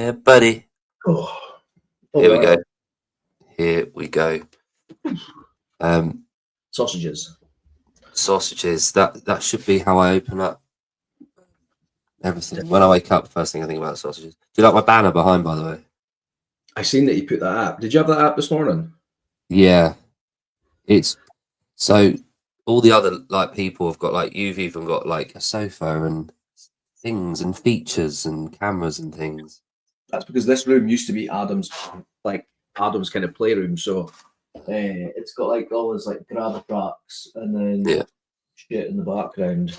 Yeah, buddy. Oh, Here we wow. go. Here we go. Sausages. Sausages. That should be how I open up everything. When I wake up, first thing I think about sausages. Do you like my banner behind, by the way? I seen that you put that app. Did you have that app this morning? Yeah. It's so all the other like people have got like you've even got like a sofa and things and features and cameras and things. That's because this room used to be Adam's kind of playroom. So it's got like all his like grabber tracks and then shit in the background,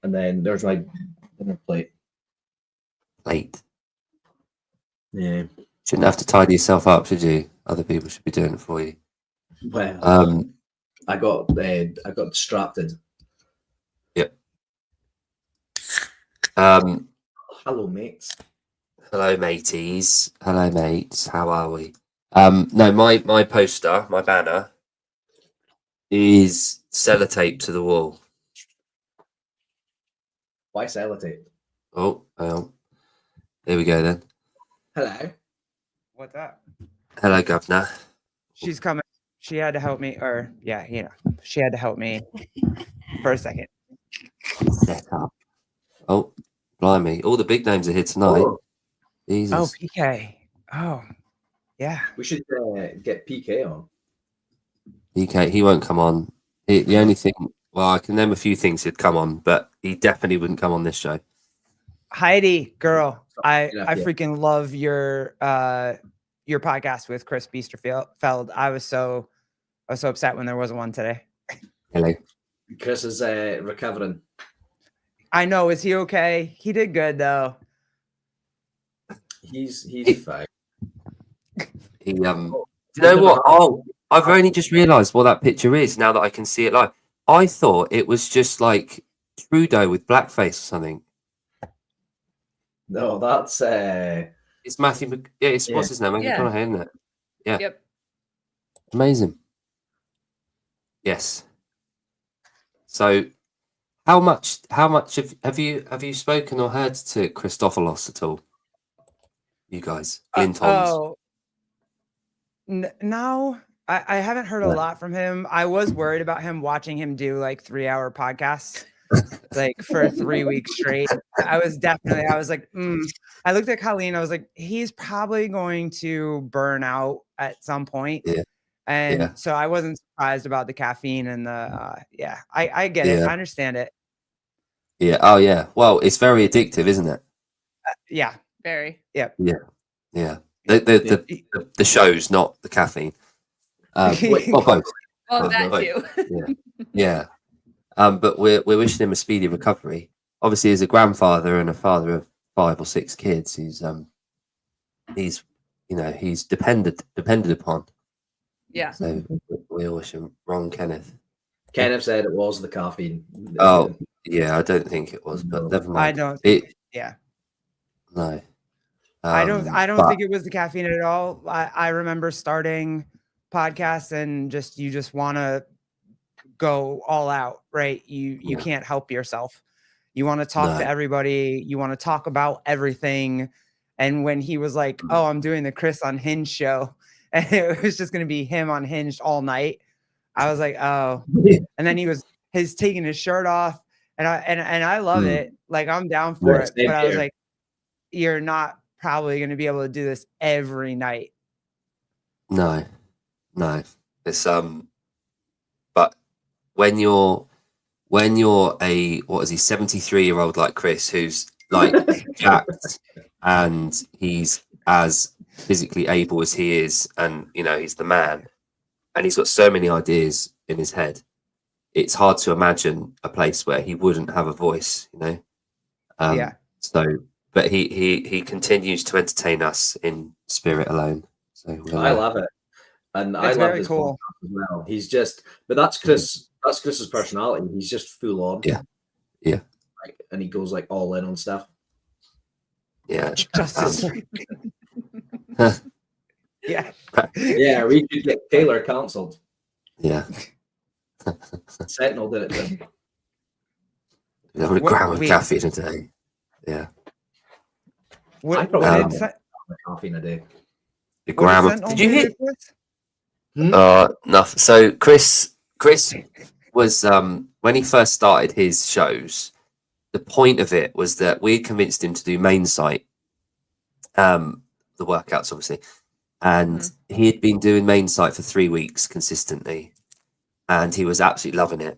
and then there's my dinner plate. Yeah. Shouldn't have to tidy yourself up, should you? Other people should be doing it for you. Well, I got distracted. Yep. Hello, mates. Hello, mateys. Hello, mates. How are we? No, my poster, my banner, is sellotape to the wall. Why sellotape? Oh, well, here we go then. Hello. What's up? Hello, Governor. She's coming. She had to help me, she had to help me for a second. Set up. Oh, blimey. All the big names are here tonight. Oh. Jesus. Oh, PK. Oh, yeah. We should get PK on. PK, he won't come on. The only thing, well, I can name a few things he'd come on, but he definitely wouldn't come on this show. Heidi, girl, I Yeah. freaking love your podcast with Chris Biesterfeld. I was so upset when there wasn't one today. Hello. Chris is recovering. I know. Is he okay? He did good though. He's fine. You know what? Oh, I've only just realised what that picture is now that I can see it live. I thought it was just like Trudeau with blackface or something. No, that's It's Matthew. What's his name? Yeah. McConaughey, isn't it? Yeah. Yep. Amazing. Yes. So, how much have you spoken or heard to Christopoulos at all? You guys, in Tom's. No, I haven't heard a lot from him. I was worried about him watching him do like 3-hour podcasts, like for 3 weeks straight. I was like, I looked at Colleen. I was like, he's probably going to burn out at some point. Yeah. So I wasn't surprised about the caffeine and the, I get it. I understand it. Yeah. Oh yeah. Well, it's very addictive, isn't it? Yeah. Very. Yep. Yeah. The show's not the caffeine. Both. Well, that too. Yeah. But we're wishing him a speedy recovery. Obviously, as a grandfather and a father of 5 or 6 kids, he's depended upon. Yeah. So we wish him wrong, Kenneth. Kenneth said it was the caffeine. Oh yeah, I don't think it was, but never mind. I don't. No. I don't think it was the caffeine at all. I remember starting podcasts and you just want to go all out, right? You can't help yourself. You want to talk to everybody. You want to talk about everything. And when he was like, "Oh, I'm doing the Chris Unhinged show," and it was just going to be him unhinged all night, I was like, "Oh." And then he's taking his shirt off, and I love it. Like I'm down for it, but I was like, "You're not probably going to be able to do this every night." No. It's but when you're a 73-year-old like Chris, who's like jacked and he's as physically able as he is, and he's the man, and he's got so many ideas in his head, it's hard to imagine a place where he wouldn't have a voice, so but he continues to entertain us in spirit alone. So I love it. And I love this cool as well. He's just, but that's Chris. That's Chris's personality. He's just full on. Yeah. Like, and he goes like all in on stuff. Yeah. Justice. Yeah. Yeah. We could get Taylor cancelled. Yeah. Sentinel did it to him. Another gram of caffeine a day. Yeah. What caffeine a day. The gram. What Did you hear? Chris? Nothing. So Chris was when he first started his shows. The point of it was that we convinced him to do main site, the workouts obviously, and he had been doing main site for 3 weeks consistently, and he was absolutely loving it.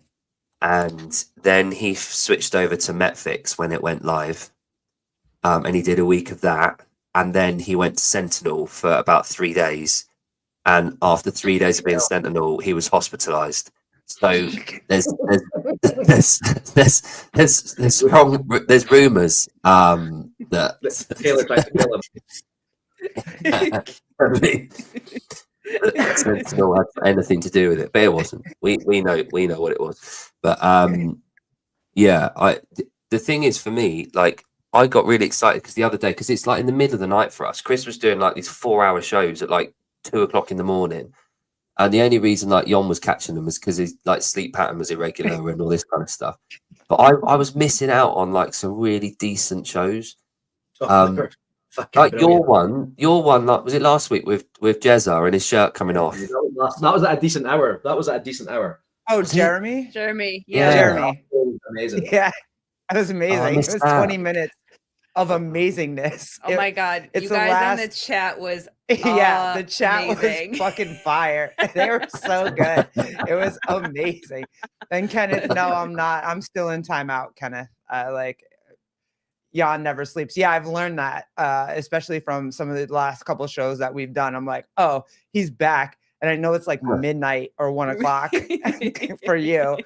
And then he switched over to Metfix when it went live, and he did a week of that, and then he went to Sentinel for about 3 days, and after 3 days of being Sentinel, he was hospitalized. So there's rumors that Taylor tried to kill him. Sentinel had anything to do with it, but it wasn't. We know what it was. But the thing is, for me, like, I got really excited because the other day, because it's like in the middle of the night for us. Chris was doing like these 4-hour shows at like 2 o'clock in the morning. And the only reason like Yon was catching them was because his like sleep pattern was irregular and all this kind of stuff. But I was missing out on like some really decent shows. Like your one, like, was it last week with Jezza and his shirt coming off? That was at a decent hour. Oh, Jeremy? Yeah. Jeremy. Amazing. Yeah, that was amazing. It was out. 20 minutes of amazingness. Oh my God. it's You the guys in last- the chat was Yeah, the chat amazing. was fucking fire. They were so good. It was amazing. And Kenneth, no, I'm not. I'm still in timeout, Kenneth. Like, Yon never sleeps. Yeah, I've learned that, especially from some of the last couple shows that we've done. I'm like, oh, he's back. And I know it's like midnight or 1 o'clock for you.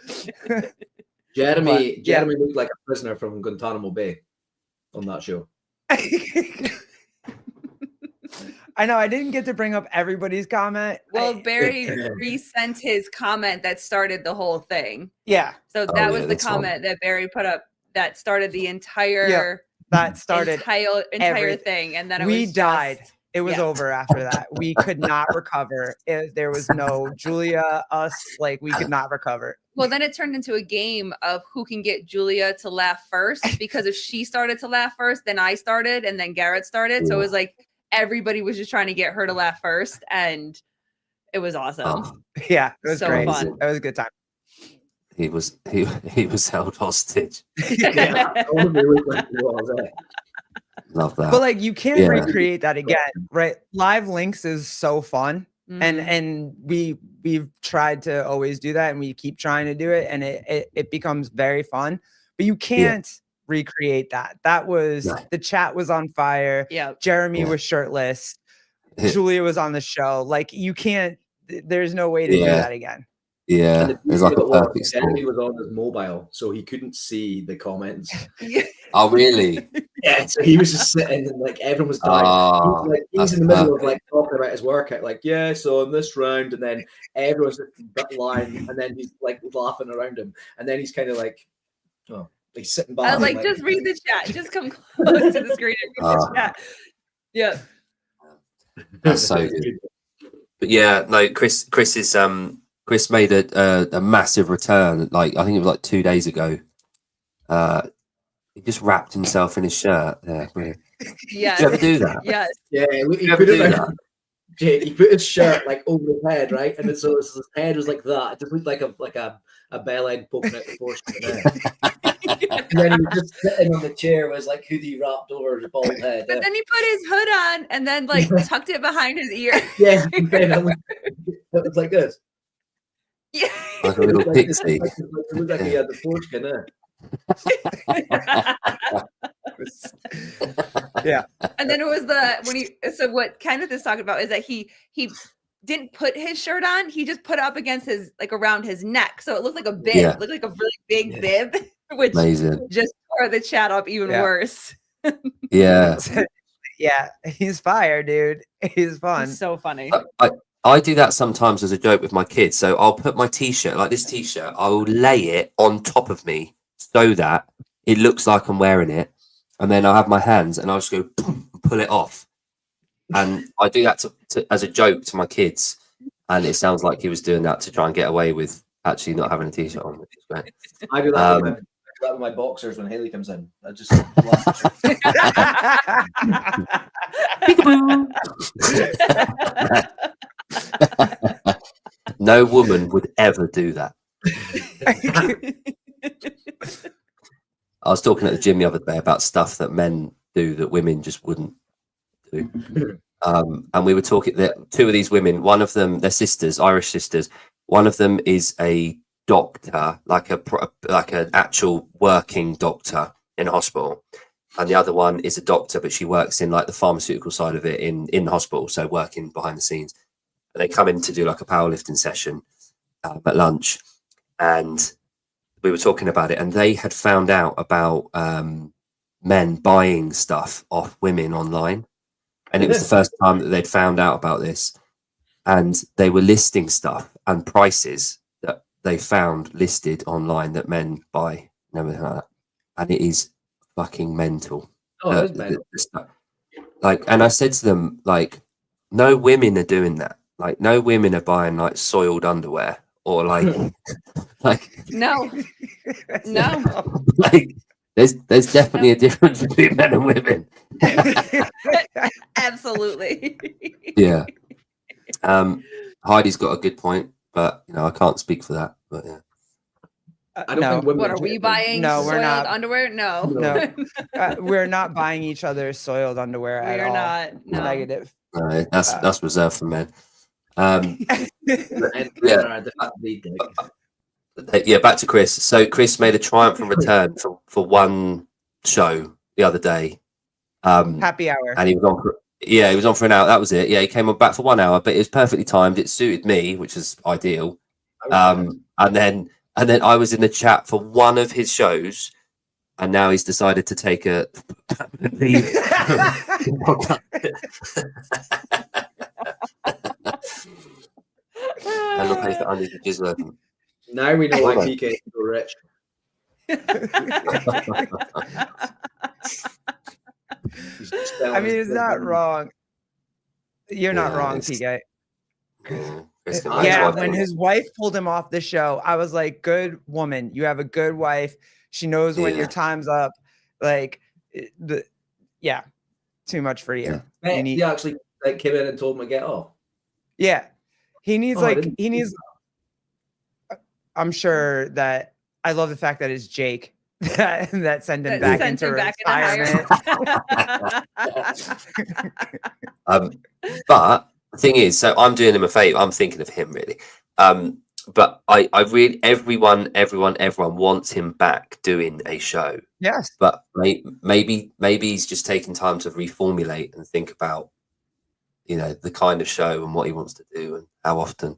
Jeremy looked like a prisoner from Guantanamo Bay on that show. I know I didn't get to bring up everybody's comment. Well, Barry resent his comment that started the whole thing. Yeah. So that was the comment that Barry put up that started the entire entire thing. And then we died. It was over after that. We could not recover. There was no Julia, us, like we could not recover. Well, then it turned into a game of who can get Julia to laugh first, because if she started to laugh first, then I started and then Garrett started. So it was like everybody was just trying to get her to laugh first, and it was awesome. Yeah, it was so great. Fun. It was a good time. He was held hostage. Love that. But like, you can't recreate that again, right? Live links is so fun. And we've tried to always do that, and we keep trying to do it, and it becomes very fun. But you can't recreate that. That was the chat was on fire. Yeah, Jeremy was shirtless. Julia was on the show. Like, you can't. There's no way to do that again. Yeah, it's like a perfect Jeremy was on his mobile, so he couldn't see the comments. Oh, really? Yeah, so he was just sitting and like everyone was dying. He's in the middle of like talking about his workout, like, so in this round, and then everyone's just lying, and then he's like laughing around him, and then he's kind of like, he's sitting back. I was like, just read the chat. Just come close to the screen and read the chat. Yeah. That's so good. But yeah, no, Chris is Chris made a massive return. Like, I think it was like 2 days ago. He just wrapped himself in his shirt. Yeah, brilliant. Yes. Did you ever do that? Yes. Yeah, he put his shirt like over his head, right? And so his head was like that. It just looked like a bell end poking out the foreskin. And then he was just sitting on the chair with his like hoodie wrapped over his bald head. But then he put his hood on and then like tucked it behind his ear. Yeah, it was like this. Yeah. Like a little pixie. It looked like he had the foreskin there. Yeah. And then it was so what Kenneth is talking about is that he didn't put his shirt on, he just put it up against his, like, around his neck, so it looked like a bib. It looked like a really big bib, which just tore the chat up even worse. Yeah. Yeah, he's fire, dude. He's fun. He's so funny. I do that sometimes as a joke with my kids. So I'll put my t-shirt, like this t-shirt, I will lay it on top of me so that it looks like I'm wearing it. And then I'll have my hands and I'll just go boom, pull it off. And I do that as a joke to my kids. And it sounds like he was doing that to try and get away with actually not having a t-shirt on, which is great. I do that with my boxers when Haley comes in. I just No woman would ever do that. I was talking at the gym the other day about stuff that men do that women just wouldn't do. And we were talking that two of these women, one of them, they're sisters, Irish sisters. One of them is a doctor, like an actual working doctor in a hospital, and the other one is a doctor, but she works in like the pharmaceutical side of it in the hospital, so working behind the scenes. And they come in to do like a powerlifting session at lunch, and we were talking about it, and they had found out about men buying stuff off women online, and it was the first time that they'd found out about this, and they were listing stuff and prices that they found listed online that men buy and everything like that, and it is fucking mental. Like, and I said to them, like, no women are doing that. Like, no women are buying like soiled underwear or like no. Like, there's definitely a difference between men and women. Absolutely. Yeah. Heidi's got a good point, but you know, I can't speak for that. But yeah. I don't think women. What are we buying? No, we're soiled not. Underwear? No. We're not buying each other soiled underwear at all. We're not. No. Negative. No, that's reserved for men. Yeah, back to Chris. So Chris made a triumphant return for one show the other day. Happy hour. And he was on for an hour. That was it. Yeah, he came on back for 1 hour, but it was perfectly timed. It suited me, which is ideal. And then I was in the chat for one of his shows, and now he's decided to take a leave. And the place that I need to just learn. Now we know why PK is so rich. I mean, it's not wrong. You're not wrong, PK. Yeah, when his wife pulled him off the show, I was like, good woman. You have a good wife. She knows when your time's up. Like, too much for you. Yeah. He actually came in and told him to get off. Yeah. He needs I'm sure that I love the fact that it's Jake that sent him back into retirement. But the thing is, so I'm doing him a favor. I'm thinking of him really. But I really, everyone wants him back doing a show. Yes. But maybe he's just taking time to reformulate and think about, you know, the kind of show and what he wants to do and how often.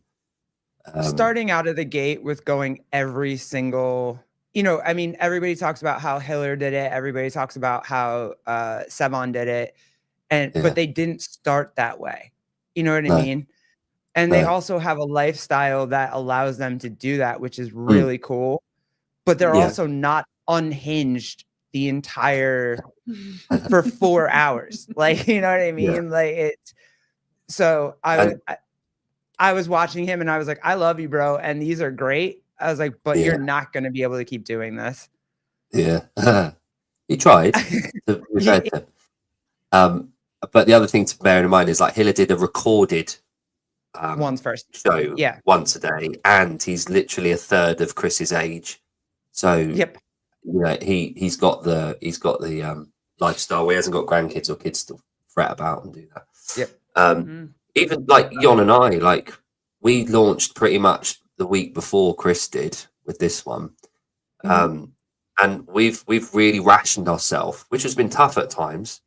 Starting out of the gate with going every single, you know, I mean, everybody talks about how Hiller did it. Everybody talks about how Sevon did it. But they didn't start that way. You know what I mean? And they also have a lifestyle that allows them to do that, which is really cool. But they're also not unhinged the entire for 4 hours. Like, you know what I mean? Like it's so I was watching him and I was like, I love you, bro. And these are great. I was like, but you're not going to be able to keep doing this. Yeah. He tried. But the other thing to bear in mind is like Hiller did a recorded show once a day, and he's literally a third of Chris's age. So you know, he's got the lifestyle where he hasn't got grandkids or kids to fret about and do that. Even like Yon and I, like we launched pretty much the week before Chris did with this one. And we've really rationed ourselves, which has been tough at times,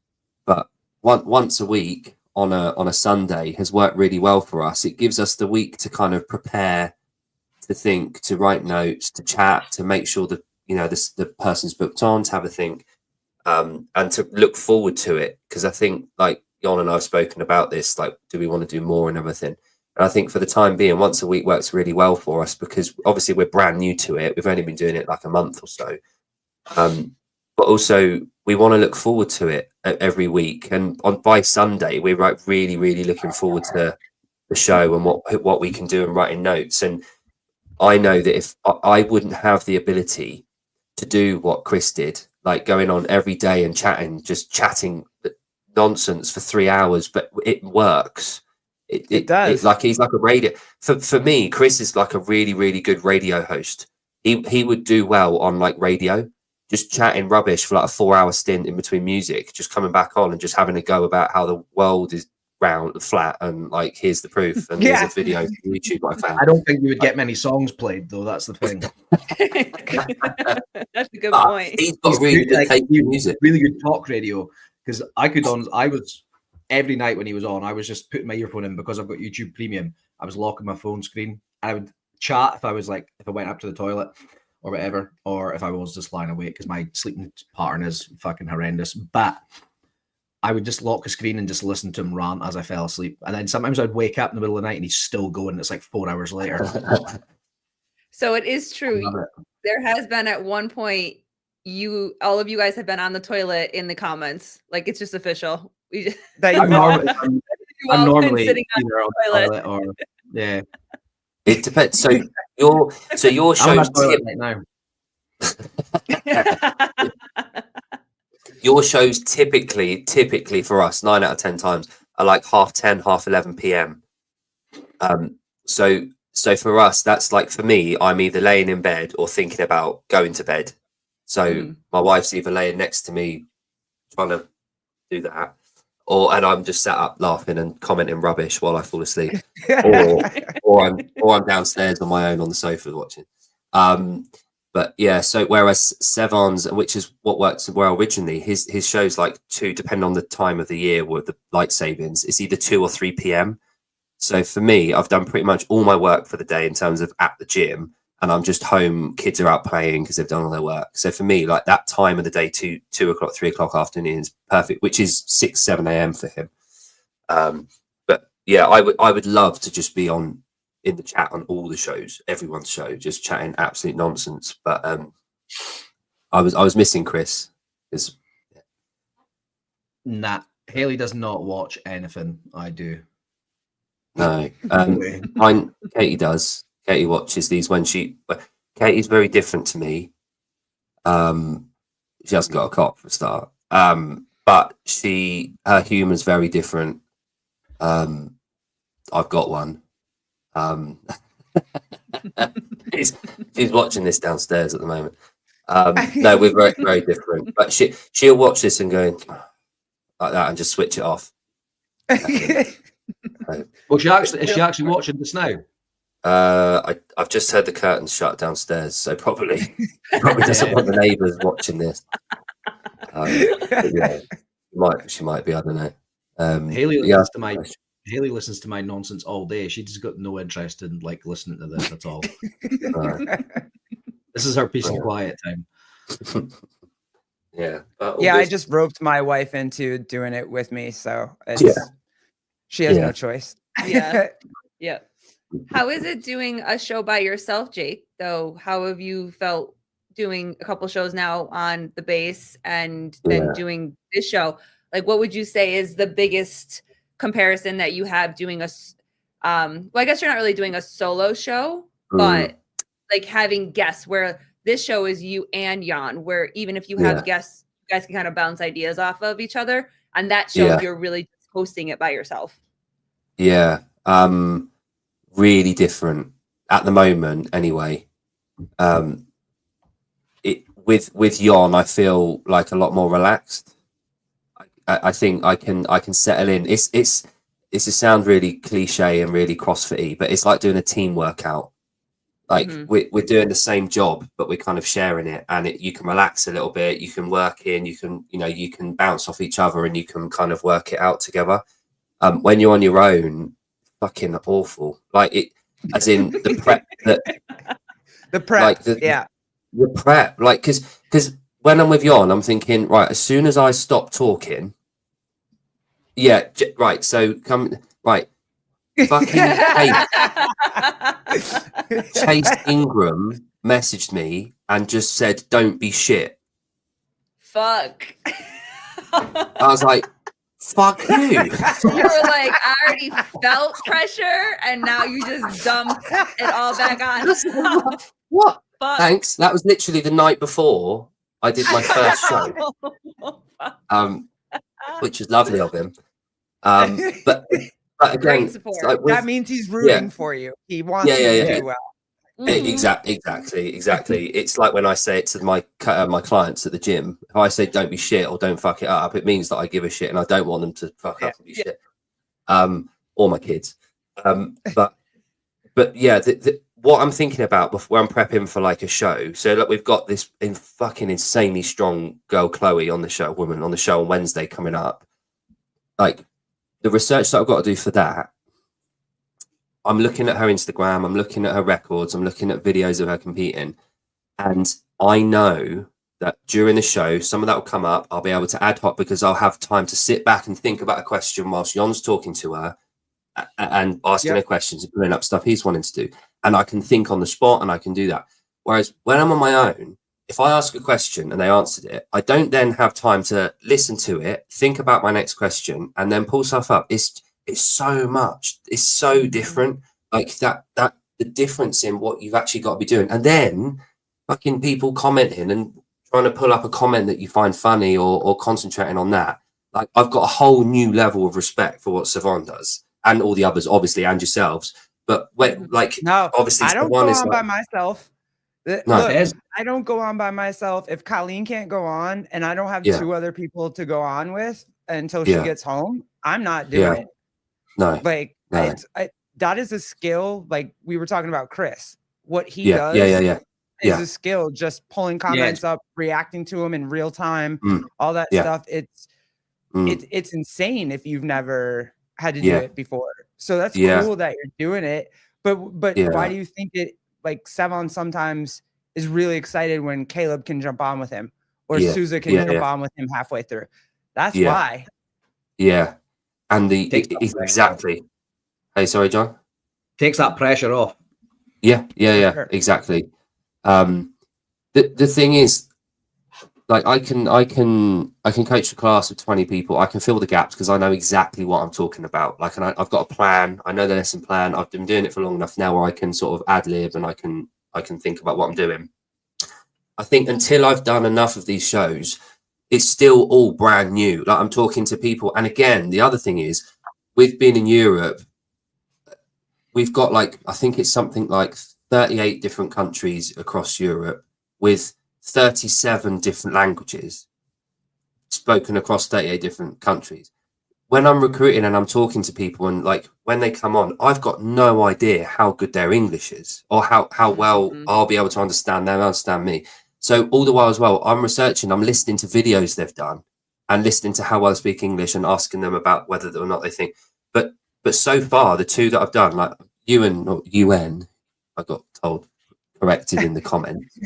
but once a week on a Sunday has worked really well for us. It gives us the week to kind of prepare, to think, to write notes, to chat, to make sure that, you know, the person's booked on, to have a think, and to look forward to it. Because I think like Yon and I have spoken about this, like, do we want to do more and everything? And I think for the time being, once a week works really well for us because obviously we're brand new to it. We've only been doing it like a month or so. But also we want to look forward to it every week. And by Sunday, we're like really, really looking forward to the show and what we can do and writing notes. And I know that if I wouldn't have the ability to do what Chris did, like going on every day and chatting nonsense for 3 hours, but it works. It does. Like he's like a radio. For me, Chris is like a really, really good radio host. He would do well on like radio, just chatting rubbish for like a 4-hour stint in between music, just coming back on and just having a go about how the world is round, flat, and like here's the proof, and here's a video on YouTube I found. I don't think you would get many songs played though. That's the thing. That's a good point. He's got really good taste in music, really good talk radio. Because I was every night when he was on, I was just putting my earphone in because I've got YouTube Premium. I was locking my phone screen. I would chat if I went up to the toilet or whatever, or if I was just lying awake because my sleeping pattern is fucking horrendous. But I would just lock the screen and just listen to him rant as I fell asleep. And then sometimes I'd wake up in the middle of the night and he's still going. It's like 4 hours later. So it is true. There has been at one point, all of you guys have been on the toilet in the comments. Like it's just official. I'm normally sitting on either on the toilet or yeah. It depends. So your show's right now. Your shows typically for us 9 out of 10 times are like 10:30, 11:30 p.m. So for us, that's like, for me, I'm either laying in bed or thinking about going to bed. So my wife's either laying next to me trying to do that, and I'm just sat up laughing and commenting rubbish while I fall asleep, or I'm downstairs on my own on the sofa watching. But yeah, so whereas Sevon's, which is what works well originally, his shows like depending on the time of the year with the light savings, it's either 2 or 3 p.m. So for me, I've done pretty much all my work for the day in terms of at the gym, and I'm just home. Kids are out playing because they've done all their work. So for me, like that time of the day, 2 o'clock, 3 o'clock afternoon is perfect, which is 6, 7 a.m. for him. But yeah, I would love to just be in the chat on all the shows, everyone's show, just chatting absolute nonsense. But I was missing Chris. Nah, Haley does not watch anything I do. No, Katie does. Katie watches these Katie's very different to me. She hasn't got a cock for a start. But her humor's very different. I've got one. She's watching this downstairs at the moment. No, we're very, very different. But she'll watch this and go like that and just switch it off. Well, is she actually watching this now? I've just heard the curtains shut downstairs, so probably doesn't want the neighbours watching this. Yeah, she might be. I don't know. Haley listens to my nonsense all day. She just got no interest in like listening to this at all. This is her peace and quiet time. Yeah. I just roped my wife into doing it with me, so she has no choice. Yeah. Yeah. How is it doing a show by yourself, Jake? Though, how have you felt doing a couple shows now on the bass and then doing this show? Like, what would you say is the biggest comparison that you have doing well, I guess you're not really doing a solo show, but like having guests, where this show is you and Yon, where even if you have guests, you guys can kind of bounce ideas off of each other. And that show, you're really just hosting it by yourself. Yeah. Really different at the moment anyway. With Yon, I feel like a lot more relaxed. I think I can settle in. It's to sound really cliche and really CrossFit-y, but it's like doing a team workout. Like we're doing the same job, but we're kind of sharing it, and you can relax a little bit. You can work in. You can bounce off each other, and you can kind of work it out together. When you're on your own, fucking awful. Like it, as in the prep. The prep. Like the prep. Like because when I'm with Yon, I'm thinking, right, as soon as I stop talking, right. So fucking Chase Ingram messaged me and just said, "Don't be shit." Fuck. I was like, fuck you. You were like, I already felt pressure, and now you just dumped it all back on. What? Fuck. Thanks. That was literally the night before I did my first show. which was lovely of him. But again, support. That means he's rooting for you. He wants you to do well. Exactly. It's like when I say it to my clients at the gym. If I say don't be shit or don't fuck it up, it means that I give a shit and I don't want them to fuck up and be shit. Or my kids. But yeah, what I'm thinking about before I'm prepping for like a show. So look, we've got this fucking insanely strong girl, Chloe, on the show on Wednesday coming up. Like the research that I've got to do for that. I'm looking at her Instagram, I'm looking at her records, I'm looking at videos of her competing. And I know that during the show, some of that will come up. I'll be able to ad hoc because I'll have time to sit back and think about a question whilst Yon's talking to her and asking her questions and pulling up stuff he's wanting to do. And I can think on the spot and I can do that. Whereas when I'm on my own, if I ask a question and they answered it, I don't then have time to listen to it, think about my next question, and then pull stuff up. It's so much. It's so different. Like that the difference in what you've actually got to be doing. And then fucking people commenting and trying to pull up a comment that you find funny or concentrating on that. Like I've got a whole new level of respect for what Savon does and all the others, obviously, and yourselves. But obviously, I don't go on by myself. Look, I don't go on by myself. If Colleen can't go on and I don't have 2 other people to go on with until she gets home, I'm not doing it. No, that is a skill. Like we were talking about Chris, what he does is a skill, just pulling comments up, reacting to them in real time, all that stuff. It's insane if you've never had to do it before. So that's cool that you're doing it. But why do you think it, like Savon sometimes is really excited when Caleb can jump on with him or Souza can jump on with him halfway through? That's why. Yeah. And exactly. Hey, sorry, John. Takes that pressure off. Yeah, exactly. The thing is, like, I can coach a class of 20 people. I can fill the gaps because I know exactly what I'm talking about. Like, and I've got a plan. I know the lesson plan. I've been doing it for long enough now where I can sort of ad lib and I can think about what I'm doing. I think until I've done enough of these shows, it's still all brand new. Like I'm talking to people. And again, the other thing is we've been in Europe. We've got like, I think it's something like 38 different countries across Europe with 37 different languages spoken across 38 different countries. When I'm recruiting and I'm talking to people and like when they come on, I've got no idea how good their English is or how well I'll be able to understand them, understand me. So all the while as well, I'm researching, I'm listening to videos they've done and listening to how well I speak English and asking them about whether or not they think. But so far, the 2 that I've done, like Ewan or UN, I got told, corrected in the comments.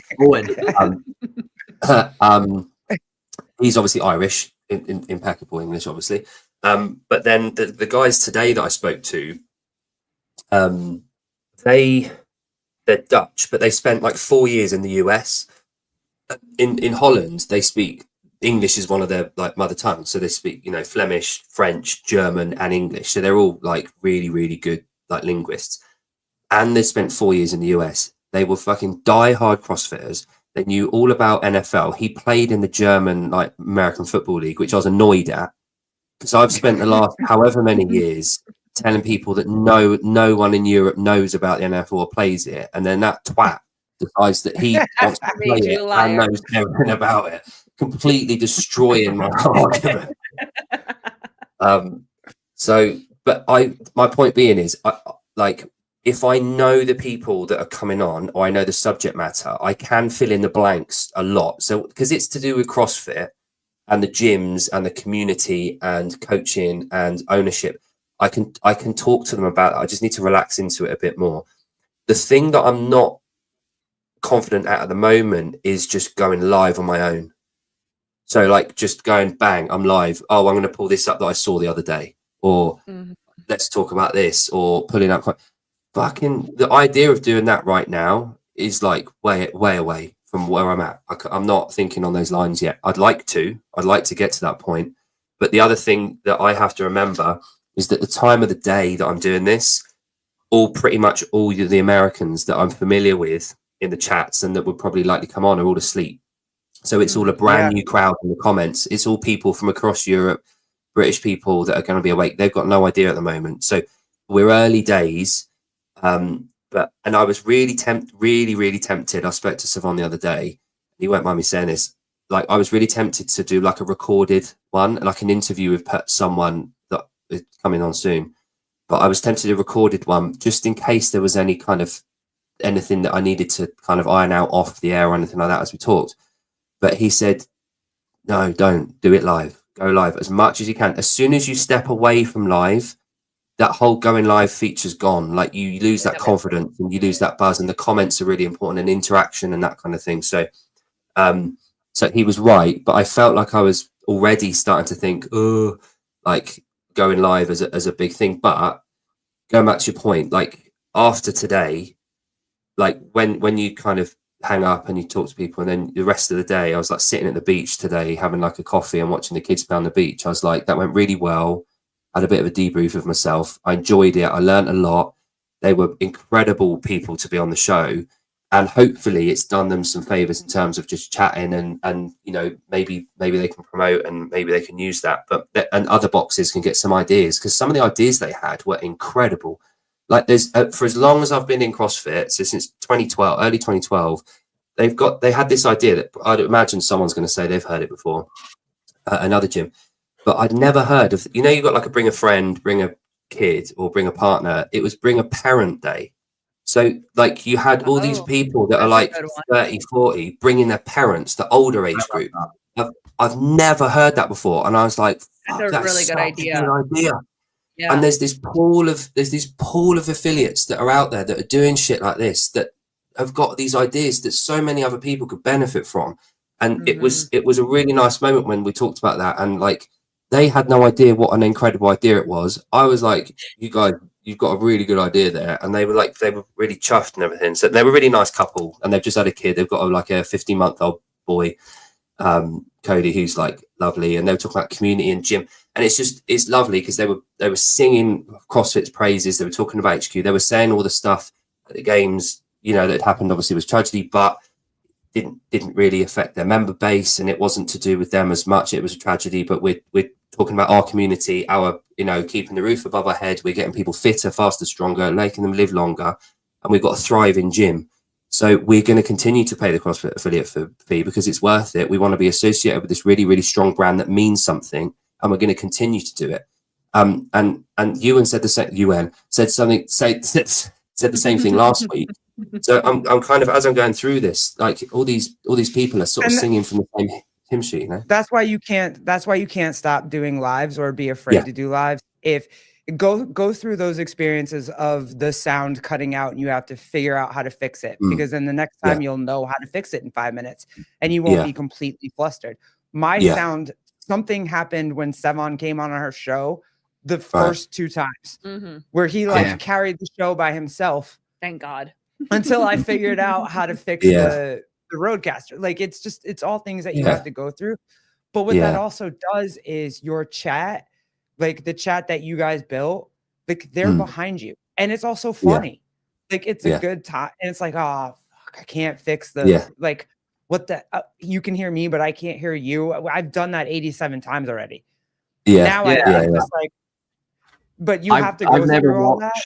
He's obviously Irish, in impeccable English, obviously. But then the guys today that I spoke to, they're Dutch, but they spent like 4 years in the US. In Holland, they speak English is one of their like mother tongues, so they speak Flemish, French, German, and English. So they're all like really, really good like linguists. And they spent 4 years in the US. They were fucking die-hard CrossFitters. They knew all about NFL. He played in the German like American Football League, which I was annoyed at because I've spent the last however many years telling people that no one in Europe knows about the NFL or plays it, and then that twat decides that he wants to play it and knows everything about it, completely destroying my argument. But my point being is, if I know the people that are coming on, or I know the subject matter, I can fill in the blanks a lot. So because it's to do with CrossFit and the gyms and the community and coaching and ownership, I can talk to them about it. I just need to relax into it a bit more. The thing that I'm not confident at the moment is just going live on my own. So like just going bang, I'm live. Oh, I'm going to pull this up that I saw the other day, or let's talk about this, or pulling up. Fucking the idea of doing that right now is like way away from where I'm at. I'm not thinking on those lines yet. I'd like to get to that point. But the other thing that I have to remember is that the time of the day that I'm doing this, pretty much all the Americans that I'm familiar with in the chats and that would probably likely come on are all asleep. So it's all a brand new crowd in the comments. It's all people from across Europe British people that are going to be awake. They've got no idea at the moment. So we're early days. But I was really tempted. I spoke to Savon the other day. He won't mind me saying this. Like, I was really tempted to do like a recorded one, like an interview with someone that is coming on soon. But I was tempted to do a recorded one just in case there was any kind of anything that I needed to kind of iron out off the air or anything like that as we talked. But he said, no, don't do it live. Go live as much as you can. As soon as you step away from live, that whole going live feature's gone. Like, you lose that confidence and you lose that buzz, and the comments are really important, and interaction and that kind of thing. So, so he was right, but I felt like I was already starting to think, oh, like going live as a big thing. But going back to your point, like after today, like when you kind of hang up and you talk to people, and then the rest of the day, I was like sitting at the beach today, having like a coffee and watching the kids play on the beach. I was like, that went really well. I had a bit of a debrief of myself. I enjoyed it. I learned a lot. They were incredible people to be on the show, and hopefully it's done them some favors in terms of just chatting and you know, maybe they can promote and maybe they can use that, but and other boxes can get some ideas, because some of the ideas they had were incredible. Like, there's for as long as I've been in CrossFit, so since 2012, early 2012, they had this idea that I'd imagine someone's going to say they've heard it before, another gym, but I'd never heard of, you know, you've got like a bring a friend, bring a kid, or bring a partner. It was bring a parent day. So like you had all these people that are like 30, 40, bringing their parents, the older age group. I've never heard that before. And I was like, that's a really good idea. Yeah. And there's this pool of affiliates that are out there that are doing shit like this, that have got these ideas that so many other people could benefit from. And it was a really nice moment when we talked about that. And like, they had no idea what an incredible idea it was. I was like, you guys, you've got a really good idea there. And they were really chuffed and everything. So they were a really nice couple, and they've just had a kid. They've got like a 15-month-old boy, Cody, who's like lovely. And they were talking about community and gym. And it's lovely because they were singing CrossFit's praises. They were talking about HQ. They were saying all the stuff at the games, you know, that happened obviously was tragedy, but didn't really affect their member base, and it wasn't to do with them as much. It was a tragedy, but we're talking about our community, our, you know, keeping the roof above our head. We're getting people fitter, faster, stronger, making them live longer, and we've got a thriving gym. So we're going to continue to pay the CrossFit affiliate fee because it's worth it. We want to be associated with this really, really strong brand that means something, and we're going to continue to do it. And Ewan said the same. Ewan said the same thing last week. So I'm kind of, as I'm going through this, like all these people are sort of singing from the same hymn sheet, you know? That's why you can't stop doing lives or be afraid to do lives. If go through those experiences of the sound cutting out and you have to figure out how to fix it, because then the next time you'll know how to fix it in 5 minutes and you won't be completely flustered. My sound, something happened when Sevon came on our show the first 2 times where he carried the show by himself. Thank God. Until I figured out how to fix the Roadcaster. Like, it's all things that you have to go through. But what that also does is your chat, like the chat that you guys built, like they're behind you. And it's also funny. Like, it's a good time. And it's like, oh, fuck, I can't fix the like what the you can hear me, but I can't hear you. I've done that 87 times already. Now just like, but you have to go through all that.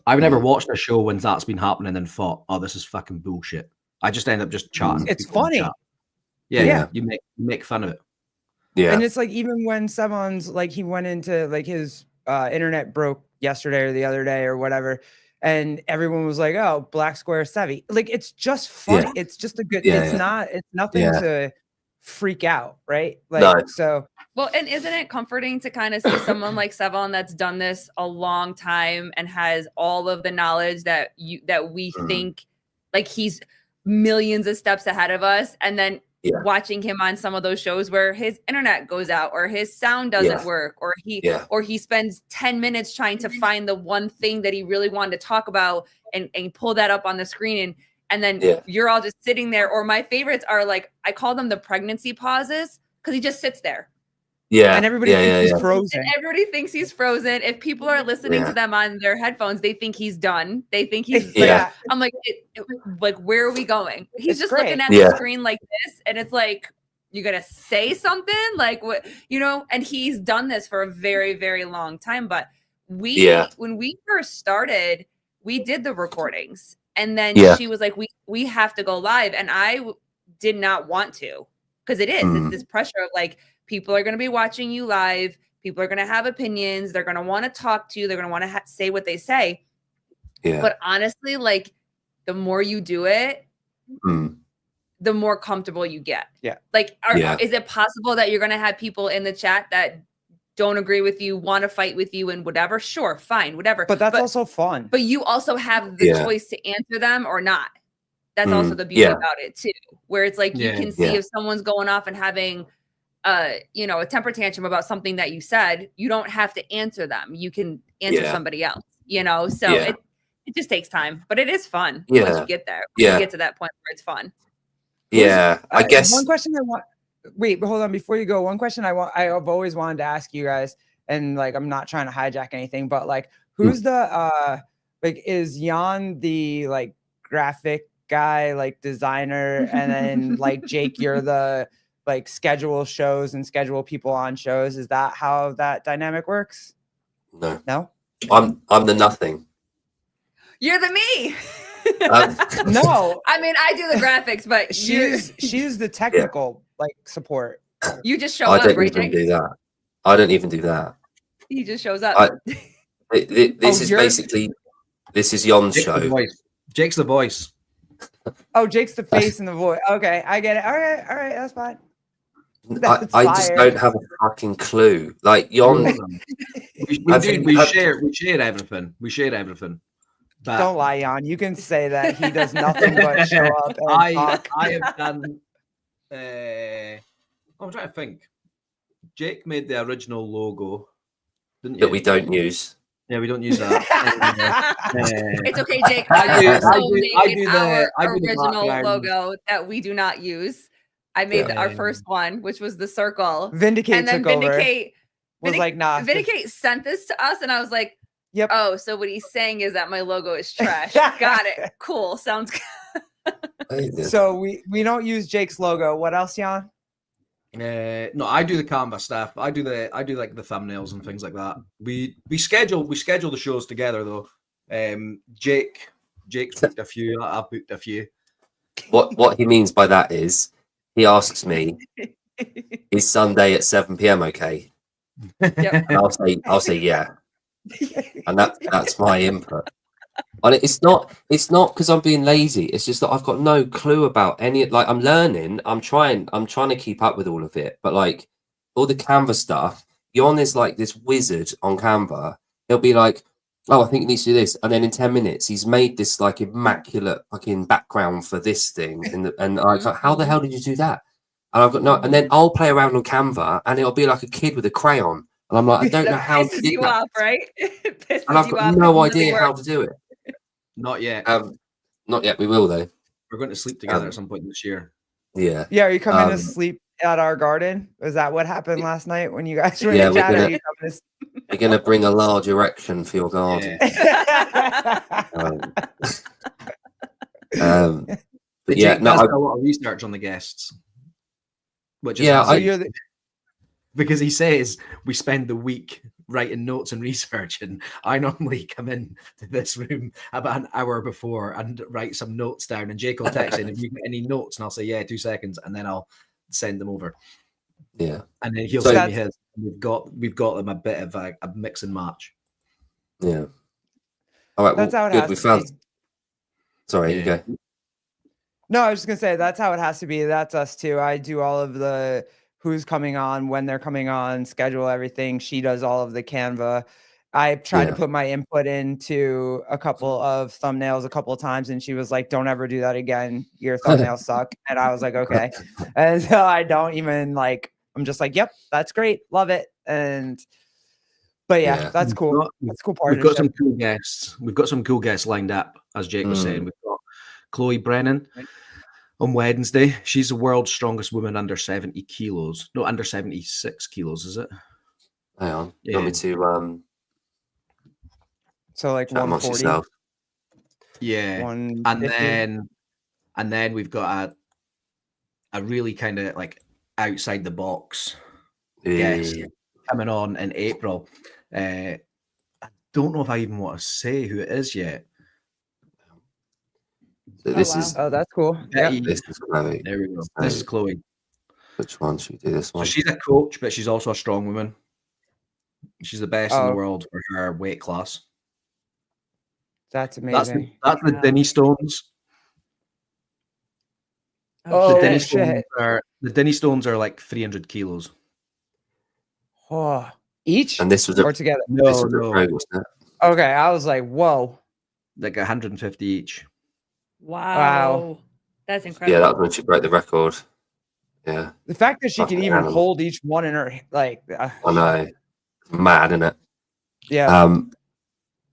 I've never watched a show when that's been happening and thought, oh, this is fucking bullshit. I just end up just chatting. It's funny. You make fun of it. Yeah. And it's like, even when Sevon's like, he went into like his internet broke yesterday or the other day or whatever, and everyone was like, oh, Black Square Sevi. Like, it's just funny. It's just a good, it's nothing to freak out, right? Like, so. Well, and isn't it comforting to kind of see someone like Sevon that's done this a long time and has all of the knowledge that we think like he's millions of steps ahead of us, and then watching him on some of those shows where his internet goes out or his sound doesn't work, or he spends 10 minutes trying to find the one thing that he really wanted to talk about and pull that up on the screen, and then you're all just sitting there. Or my favorites are like, I call them the pregnancy pauses, because he just sits there. Yeah. And everybody thinks he's frozen. And everybody thinks he's frozen. If people are listening to them on their headphones, they think he's done. They think he's like, I'm like, like, where are we going? He's just looking at the screen like this. And it's like, you gotta say something like what, and he's done this for a very, very long time. But when we first started, we did the recordings, and then she was like, we have to go live. And I did not want to, because it's this pressure of like, people are going to be watching you live. People are going to have opinions. They're going to want to talk to you. They're going to want to say what they say. Yeah. But honestly, like, the more you do it, the more comfortable you get. Yeah. Like, is it possible that you're going to have people in the chat that don't agree with you, want to fight with you and whatever? Sure, fine, whatever. But that's also fun. But you also have the choice to answer them or not. That's also the beauty about it too, where it's like you can see if someone's going off and having a temper tantrum about something that you said, you don't have to answer them. You can answer somebody else, so it just takes time, but it is fun once you get there. You get to that point where it's fun. I guess one question I want. Wait, hold on. Before you go, one question I've always wanted to ask you guys, and like, I'm not trying to hijack anything, but like, who's the is Yon the like graphic guy, like designer, and then like Jake, you're the like schedule shows and schedule people on shows? Is that how that dynamic works? No. I'm the nothing. You're the me. No, I mean, I do the graphics, but she's the technical like support. You just show up. I don't even do that. I don't even do that. He just shows up. This is Yon's Jake's show. Jake's the voice. Oh, Jake's the face and the voice. Okay, I get it. All right, that's fine. I just don't have a fucking clue. Like Yon, we share everything. We share everything. But don't lie, Yon. You can say that he does nothing but show up and talk. I have done. I'm trying to think. Jake made the original logo, didn't you? That we don't use. Yeah, we don't use that. It's okay, Jake. I do the original logo that we do not use. I made our first one, which was the circle. Vindicate, and then Vindicate was like, nah. Vindicate sent this to us, and I was like, yep. Oh, so what he's saying is that my logo is trash. Got it. Cool. Sounds good. So we don't use Jake's logo. What else, Yon? No, I do the Canva stuff. I do like the thumbnails and things like that. We schedule the shows together though. Jake's booked a few. I've booked a few. What he means by that is he asks me, "Is Sunday at 7 p.m. okay?" Yep. And I'll say yeah, and that's my input. And it's not because I'm being lazy. It's just that I've got no clue about any. Like, I'm learning. I'm trying to keep up with all of it. But like all the Canva stuff, Yon is like this wizard on Canva. He'll be like, "Oh, I think you need to do this," and then in 10 minutes, he's made this like immaculate fucking background for this thing. And I'm like, how the hell did you do that? And I've got no. And then I'll play around on Canva, and it'll be like a kid with a crayon. And I'm like, I don't know how to do that. Off, right? And I've got no idea how to do it. Not yet. Not yet. We will though. We're going to sleep together at some point this year. Yeah. Yeah. Are you coming to sleep at our garden? Was that what happened last night when you guys were in chat? We're going to bring a large erection for your garden. But yeah, no, I've got a lot of research on the guests. Which is because he says we spend the week writing notes and research, and I normally come in to this room about an hour before and write some notes down, and Jake will text in, "Have you got any notes?" And I'll say, "Yeah, 2 seconds," and then I'll send them over. Yeah, and then he'll send me his. We've got them a bit of a mix and match. Yeah. All right. That's how it has we to found. be. Sorry, you go. No, I was just gonna say that's how it has to be. That's us too. I do all of the who's coming on, when they're coming on, schedule everything. She does all of the Canva. I tried to put my input into a couple of thumbnails a couple of times, and she was like, "Don't ever do that again. Your thumbnails suck." And I was like, "Okay." And so I don't even like. I'm just like, "Yep, that's great, love it." But that's cool. That's a cool part. We've got some cool guests. We've got some cool guests lined up, as Jake was saying. We've got Chloe Brennan. On Wednesday. She's the world's strongest woman under 70 kilos. No, under 76 kilos, is it? Hang on. You want me to so like 140? Yeah. 150? And then we've got a really kind of like outside the box guest coming on in April. I don't know if I even want to say who it is yet. So this is that's cool. Betty, this is Chloe. there we go. So This is Chloe. which one should we do? This one. So she's a coach, but she's also a strong woman. She's the best in the world for her weight class. That's amazing. That's the Denny Stones. Oh, the Denny Stones are like 300 kilos. Oh, each? And this was or together? No. Okay, I was like, whoa. Like 150 each. Wow. That's incredible. Yeah, that was when she broke the record. Yeah. The fact that she can even hold each one in her, like, I know. Mad, isn't it? Yeah.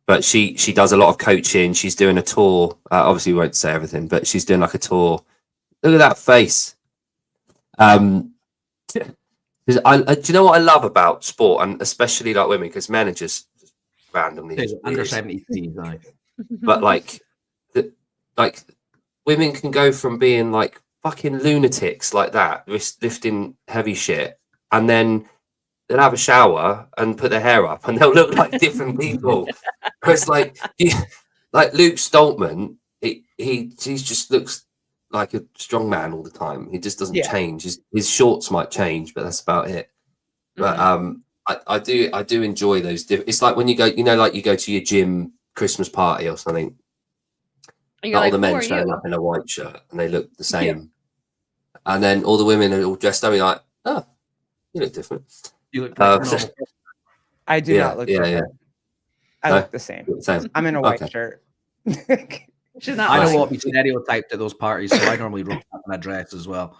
But she does a lot of coaching. She's doing a tour. Obviously, we won't say everything, but she's doing like a tour. Look at that face. Do you know what I love about sport, and especially like women, because men are just randomly under 73, right? But like women can go from being like fucking lunatics like that, lifting heavy shit, and then they'll have a shower and put their hair up, and they'll look like different people. It's like Luke Stoltman. He just looks like a strong man all the time. He just doesn't change. His shorts might change, but that's about it. But I do enjoy those. It's like when you go, like you go to your gym Christmas party or something. All the men showing up in a white shirt and they look the same, and then all the women are all dressed up. You're like, oh, you look different. You look I do not look different. I look the same. I'm in a white shirt. She's not. I don't want to be stereotyped at those parties, so I normally rock up in a dress as well.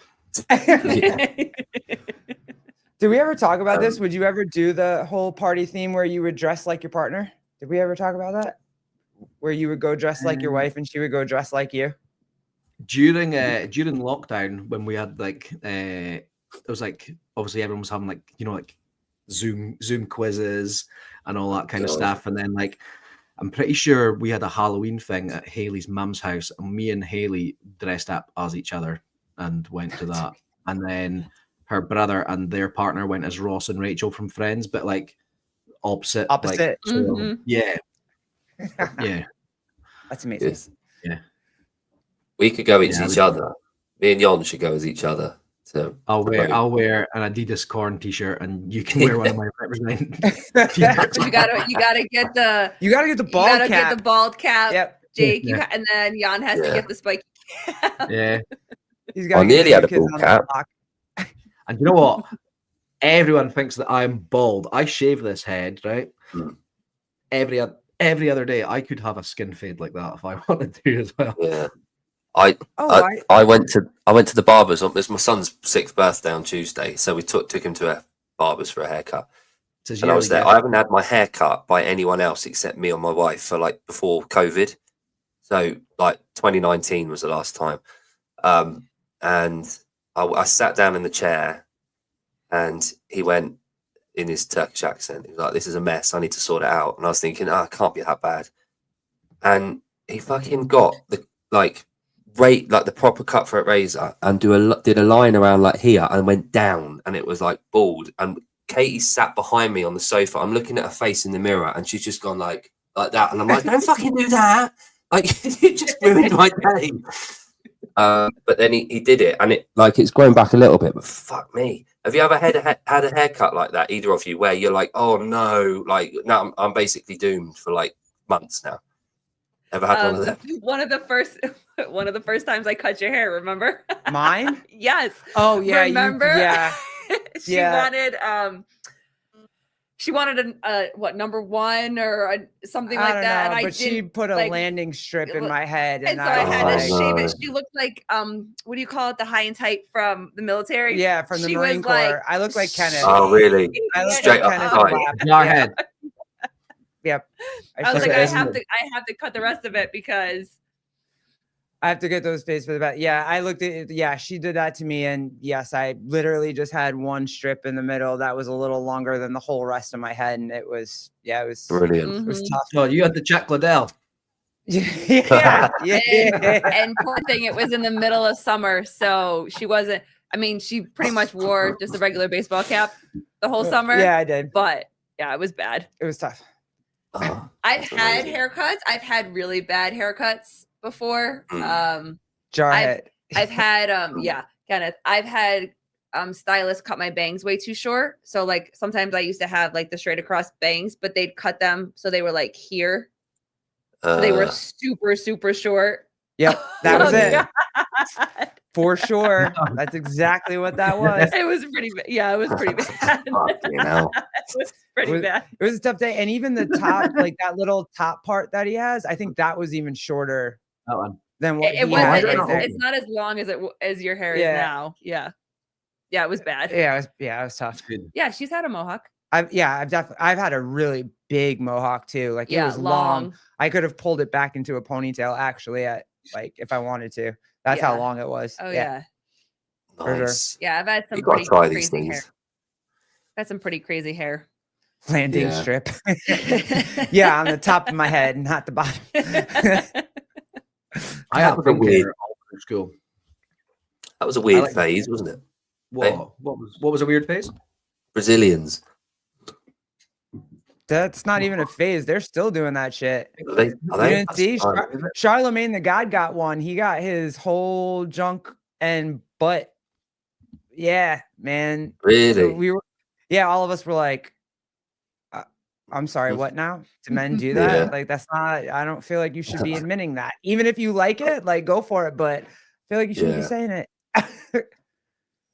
Did we ever talk about this? Would you ever do the whole party theme where you would dress like your partner? Did we ever talk about that? Where you would go dress like your wife and she would go dress like you? During lockdown, when we had like it was like obviously everyone was having like like Zoom quizzes and all that kind of stuff, and then like I'm pretty sure we had a Halloween thing at Haley's mum's house, and me and Haley dressed up as each other and went to that, and then her brother and their partner went as Ross and Rachel from Friends, but like opposite. Like, so, yeah. That's amazing. Yeah. We could go as each other. Me and Yon should go as each other. So I'll wear an Adidas Corn t-shirt, and you can wear one of my representatives. You gotta get the bald cap. Get the bald cap. Yep. Jake, and then Jan has to get the spiky cap. Yeah. I nearly had a bald cap. And you know what? Everyone thinks that I'm bald. I shave this head, right? Every other day, I could have a skin fade like that if I wanted to as well. Yeah. I went to the barber's. It was my son's 6th birthday on Tuesday, so we took him to a barber's for a haircut. And I was there. I haven't had my hair cut by anyone else except me and my wife for like before COVID. So like 2019 was the last time. And I sat down in the chair, and he went in his Turkish accent. He was like, "This is a mess. I need to sort it out." And I was thinking, it can't be that bad. And he fucking got the the proper cutthroat razor and did a line around like here and went down, and it was like bald. And Katie sat behind me on the sofa. I'm looking at her face in the mirror, and she's just gone like that. And I'm like, don't fucking do that. Like, you just ruined my day. But then he did it, and it's grown back a little bit, but fuck me. Have you ever had a haircut like that, either of you, where you're like, oh no, like now I'm basically doomed for like months now? Ever had one of them? One of the first times I cut your hair, remember? Mine? Yes. Oh yeah. Remember? She wanted a number one or something like that. And she put a landing strip in my head, and so I had to shave it. She looked like what do you call it? The high and tight from the military. Yeah, from the Marine Corps. Like, I look like Kenneth. Oh really? I look straight like up Kenneth. In our head. Yep. I was like, I have to cut the rest of it because I have to get those fades for the back. Yeah, I looked at it. Yeah, she did that to me. And yes, I literally just had one strip in the middle that was a little longer than the whole rest of my head. And it was brilliant. It was tough. Oh, you had the Jack Liddell. Yeah. And poor thing, it was in the middle of summer. So she wasn't, I mean, she pretty much wore just a regular baseball cap the whole summer. Yeah, I did. But yeah, it was bad. It was tough. I've had haircuts. I've had really bad haircuts before. Jarhead. I've had Kenneth. I've had stylists cut my bangs way too short. So like sometimes I used to have like the straight across bangs, but they'd cut them so they were like here. So they were super, super short. Yep, that was it. For sure. That's exactly what that was. It was pretty bad. Yeah, it was pretty bad. You know? It was pretty bad. It was a tough day. And even the top, like that little top part that he has, I think that was even shorter than what it he had wasn't. right there. It's not as long as your hair is now. Yeah. Yeah, it was bad. Yeah, it was tough. Yeah, she's had a mohawk. I've had a really big mohawk too. Like it was long. I could have pulled it back into a ponytail actually at like if I wanted to. That's how long it was. Oh yeah. Nice. Sure. Yeah, I've had some pretty crazy hair. I've had some pretty crazy hair. Landing strip. Yeah, on the top of my head, not the bottom. I had a weird school. That was a weird phase, wasn't it? What was a weird phase? Brazilians. That's not even a phase. They're still doing that shit. Are they? You didn't see Charlemagne the God got one. He got his whole junk and butt. Yeah, man. Really? So all of us were like, I'm sorry, what now? Do men do that? Yeah. Like, that's not, I don't feel like you should be admitting that. Even if you like it, like, go for it. But I feel like you shouldn't be saying it.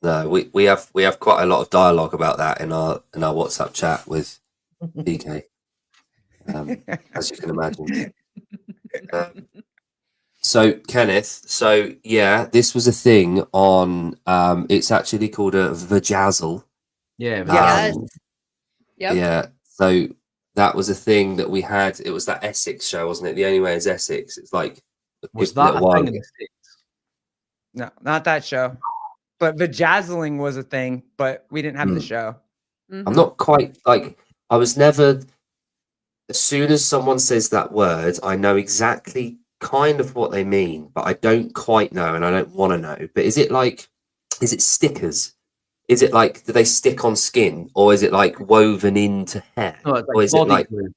No, we have quite a lot of dialogue about that in our WhatsApp chat with DK, as you can imagine. So Kenneth, this was a thing on. It's actually called a vajazzle. Yeah. Yeah. So that was a thing that we had. It was that Essex show, wasn't it? The Only Way is Essex. It's like was that a thing in the States? No, not that show. But vajazzling was a thing, but we didn't have the show. Mm-hmm. I'm not quite like I was never. As soon as someone says that word, I know exactly kind of what they mean, but I don't quite know, and I don't want to know. But is it stickers? Is it like, do they stick on skin, or is it like woven into hair? No, it's like or is it like glue.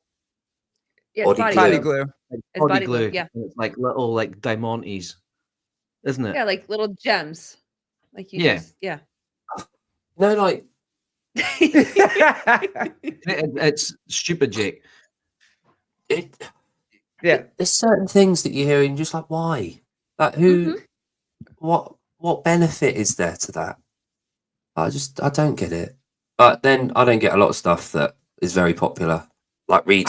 Yeah, Body glue. It's body glue. Yeah, and it's like little like diamantes, isn't it? Yeah, like little gems. Like you No, like it's stupid, Jake. There's certain things that you hear and you're just like, why? Like who? What benefit is there to that? I don't get it. But then I don't get a lot of stuff that is very popular, like redos.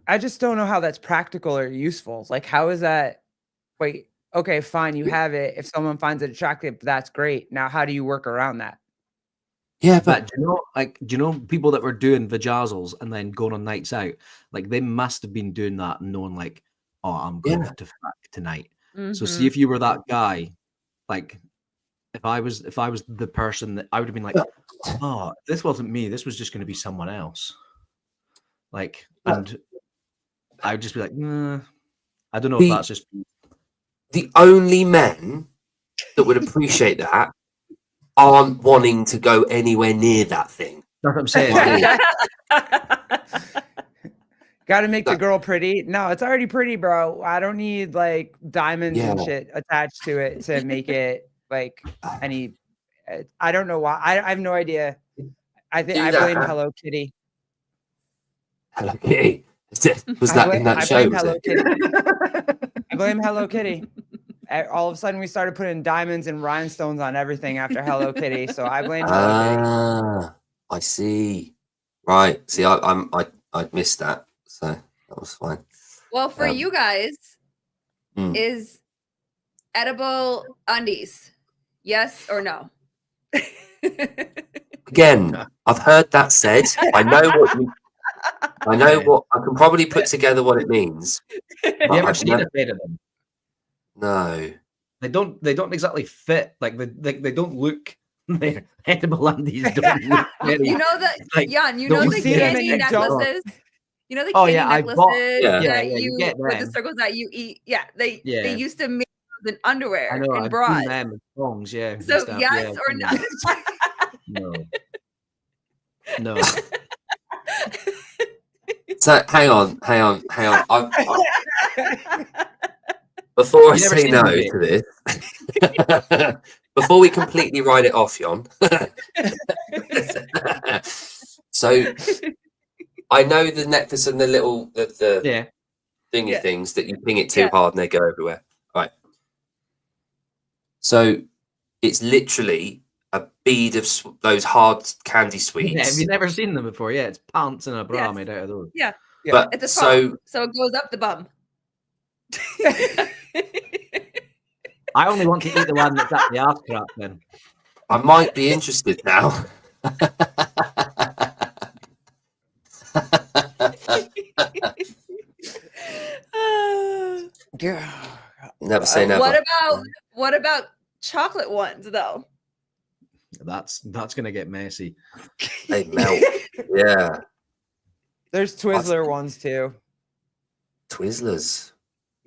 I just don't know how that's practical or useful. Like, how is that? Wait, okay, fine, you have it. If someone finds it attractive, that's great. Now, how do you work around that? Yeah, but do you know people that were doing vajazzles and then going on nights out? Like they must have been doing that and knowing like, oh, I'm going to fuck tonight. Mm-hmm. So see if you were that guy, like if I was the person that I would have been like, oh, this wasn't me. This was just going to be someone else. Like, and I would just be like, I don't know if that's just the only men that would appreciate that aren't wanting to go anywhere near that thing. That's what I'm saying. Got to make the girl pretty. No, it's already pretty, bro. I don't need like diamonds and shit attached to it to make it like any. I don't know why. I have no idea. I think I blame Hello Kitty. Hello Kitty. Was that in that show? I blame Hello Kitty. All of a sudden, we started putting diamonds and rhinestones on everything after Hello Kitty. So I blame Hello Kitty. I see. Right. See, I missed that. So that was fine. Well, for you guys, is edible undies, yes or no? Again, I've heard that said. I can probably put together what it means. Have you ever seen a pair of them? No. They don't exactly fit. Like they don't look. Their edible undies don't look very, you know that, like, Jan, you know the candy necklaces. You know the candy necklaces that you get with the circles that you eat. Yeah, they used to make in underwear I know, and I've bras. seen them in thongs, yeah. and So stuff, yes yeah, or no? No. So hang on. Before I You never say seen no them, mate? to this, before we completely write it off, Yon. So I know the necklace and the little the thingy things that you ping it too hard and they go everywhere. Right. So it's literally a bead of those hard candy sweets. Yeah, have you never seen them before? Yeah, it's pants and a bra made out of those. Yeah. But it's a foam, so it goes up the bum. I only want to eat the one that's at the ass crack then. I might be interested now. Never say never. What about chocolate ones though? That's gonna get messy. They melt. Yeah. There's Twizzler ones too. Twizzlers.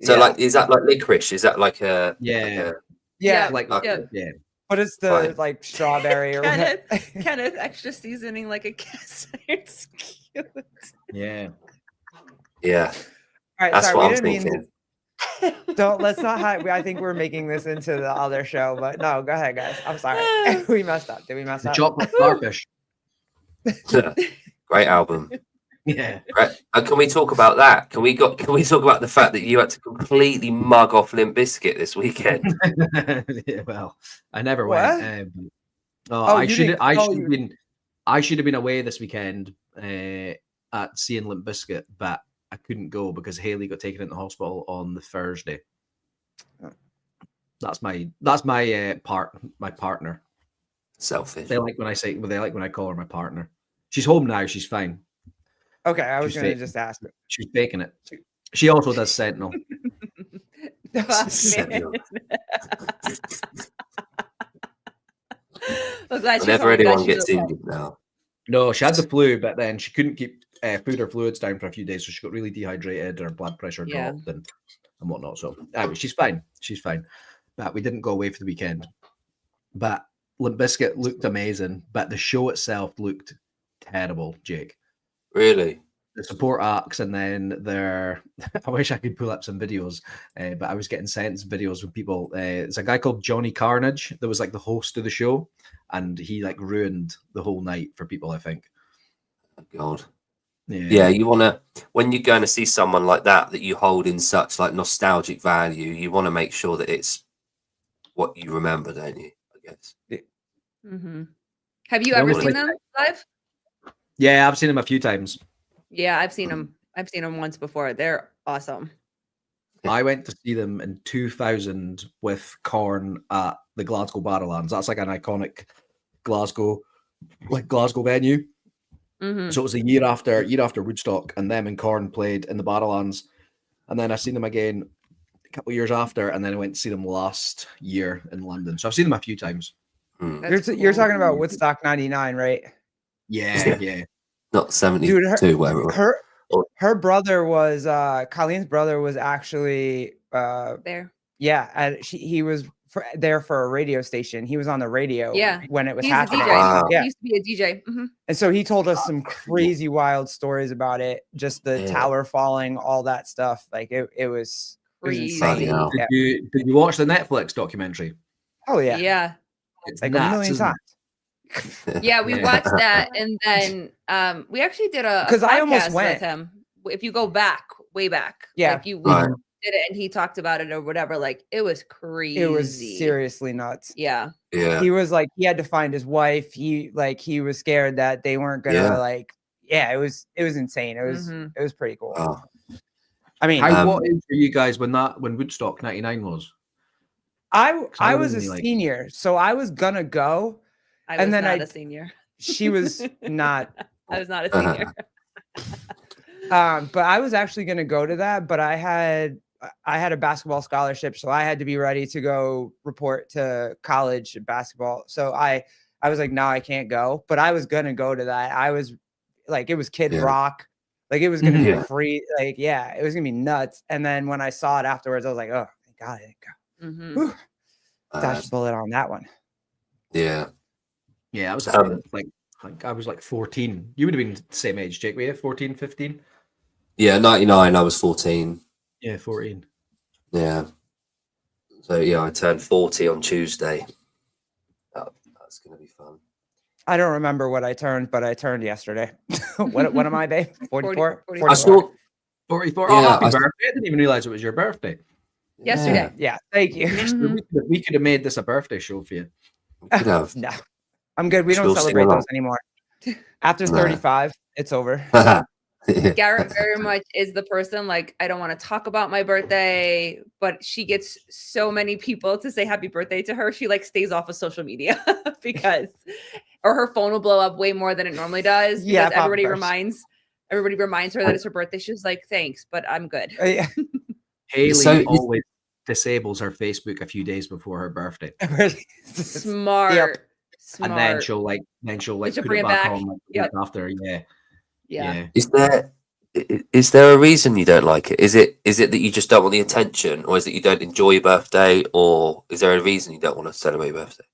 So like, is that like licorice? Is that like a yeah? But it's the like strawberry or Kenneth extra seasoning like a cast iron skillet. Yeah. Yeah. All right, that's sorry, what we I'm didn't thinking. Let's not hide. I think we're making this into the other show, but no, go ahead, guys. I'm sorry. We messed up. Did we mess up? Chocolate Starfish. Great album. Yeah. Right. Can we talk about that? Can we talk about the fact that you had to completely mug off Limp Bizkit this weekend? Yeah, well, I never went. I should have been away this weekend at seeing Limp Bizkit, but I couldn't go because Haley got taken into hospital on the Thursday. That's my partner. Selfish. They like when I call her my partner. She's home now. She's fine. Okay, I was going to just ask her. She's faking it. She also does Sentinel. Whenever anyone gets injured now. No, she had the flu, but then she couldn't keep food or fluids down for a few days, so she got really dehydrated. Her blood pressure dropped and whatnot. So anyway, she's fine. She's fine. But we didn't go away for the weekend. But Limp Bizkit looked amazing, but the show itself looked terrible, Jake. Really? The support acts, and then I wish I could pull up some videos, but I was getting sent some videos with people. There's a guy called Johnny Carnage that was like the host of the show, and he like ruined the whole night for people, I think. Oh, God. Yeah, you want to, when you're going to see someone like that you hold in such like nostalgic value, you want to make sure that it's what you remember, don't you? I guess. Mm-hmm. Have you ever seen them live? Yeah, I've seen them a few times. Yeah, I've seen them. I've seen them once before. They're awesome. I went to see them in 2000 with Korn at the Glasgow Barrowlands. That's like an iconic Glasgow venue. Mm-hmm. So it was a year after Woodstock, and them and Korn played in the Barrowlands. And then I seen them again a couple of years after, and then I went to see them last year in London. So I've seen them a few times. You're talking about Woodstock 99, right? Yeah. Not 72, dude, whatever. Her brother was Colleen's brother was actually there. Yeah, and he was there for a radio station. He was on the radio when it was happening. Wow. Yeah. He used to be a DJ. Mm-hmm. And so he told us some crazy wild stories about it, just the tower falling, all that stuff. Like it was insane. Did you watch the Netflix documentary? Oh yeah. Yeah. It's like nuts, 1 million times. Yeah, we watched that, and then we actually did a because I almost went with him. If you go back, way back, we did it, and he talked about it or whatever. Like it was crazy. It was seriously nuts. Yeah. He was like, he had to find his wife. He was scared that they weren't gonna it was insane. It was pretty cool. Oh. I mean, what age were you guys when Woodstock 99 was? I was a senior, so I was gonna go. I was not a senior. She was not. I was not a senior. But I was actually going to go to that, but I had a basketball scholarship, so I had to be ready to go report to college basketball. So I was like, no, I can't go. But I was going to go to that. I was like, it was Kid Rock. Like it was going to be free. Like, it was going to be nuts. And then when I saw it afterwards, I was like, oh, thank God I didn't go. Mm-hmm. Dodged bullet on that one. Yeah. Yeah, I was I was like 14. You would have been the same age, Jake, were you? 14, 15? Yeah, 99, I was 14. Yeah, 14. Yeah. So, yeah, I turned 40 on Tuesday. That's going to be fun. I don't remember what I turned, but I turned yesterday. what am I, babe? 44? 44. I saw 44. Yeah, Oh, happy birthday. I didn't even realize it was your birthday. Yesterday. Yeah, thank you. Mm-hmm. We could have made this a birthday show for you. We could have. No, I'm good. We don't She'll celebrate sing those along. anymore. After No. 35, it's over. Garrett very much is the person, like, I don't want to talk about my birthday, but she gets so many people to say happy birthday to her. She like stays off of social media because, or her phone will blow up way more than it normally does. Because Yeah, everybody reminds her that it's her birthday. She's like, thanks, but I'm good. Yeah. Haley always disables her Facebook a few days before her birthday. Smart. Yep. Smart. And then she'll put bring it it back back. on like, Yep. after. Yeah. Is there a reason you don't like it? Is it that you just don't want the attention, or is it you don't enjoy your birthday, or is there a reason you don't want to celebrate your birthday?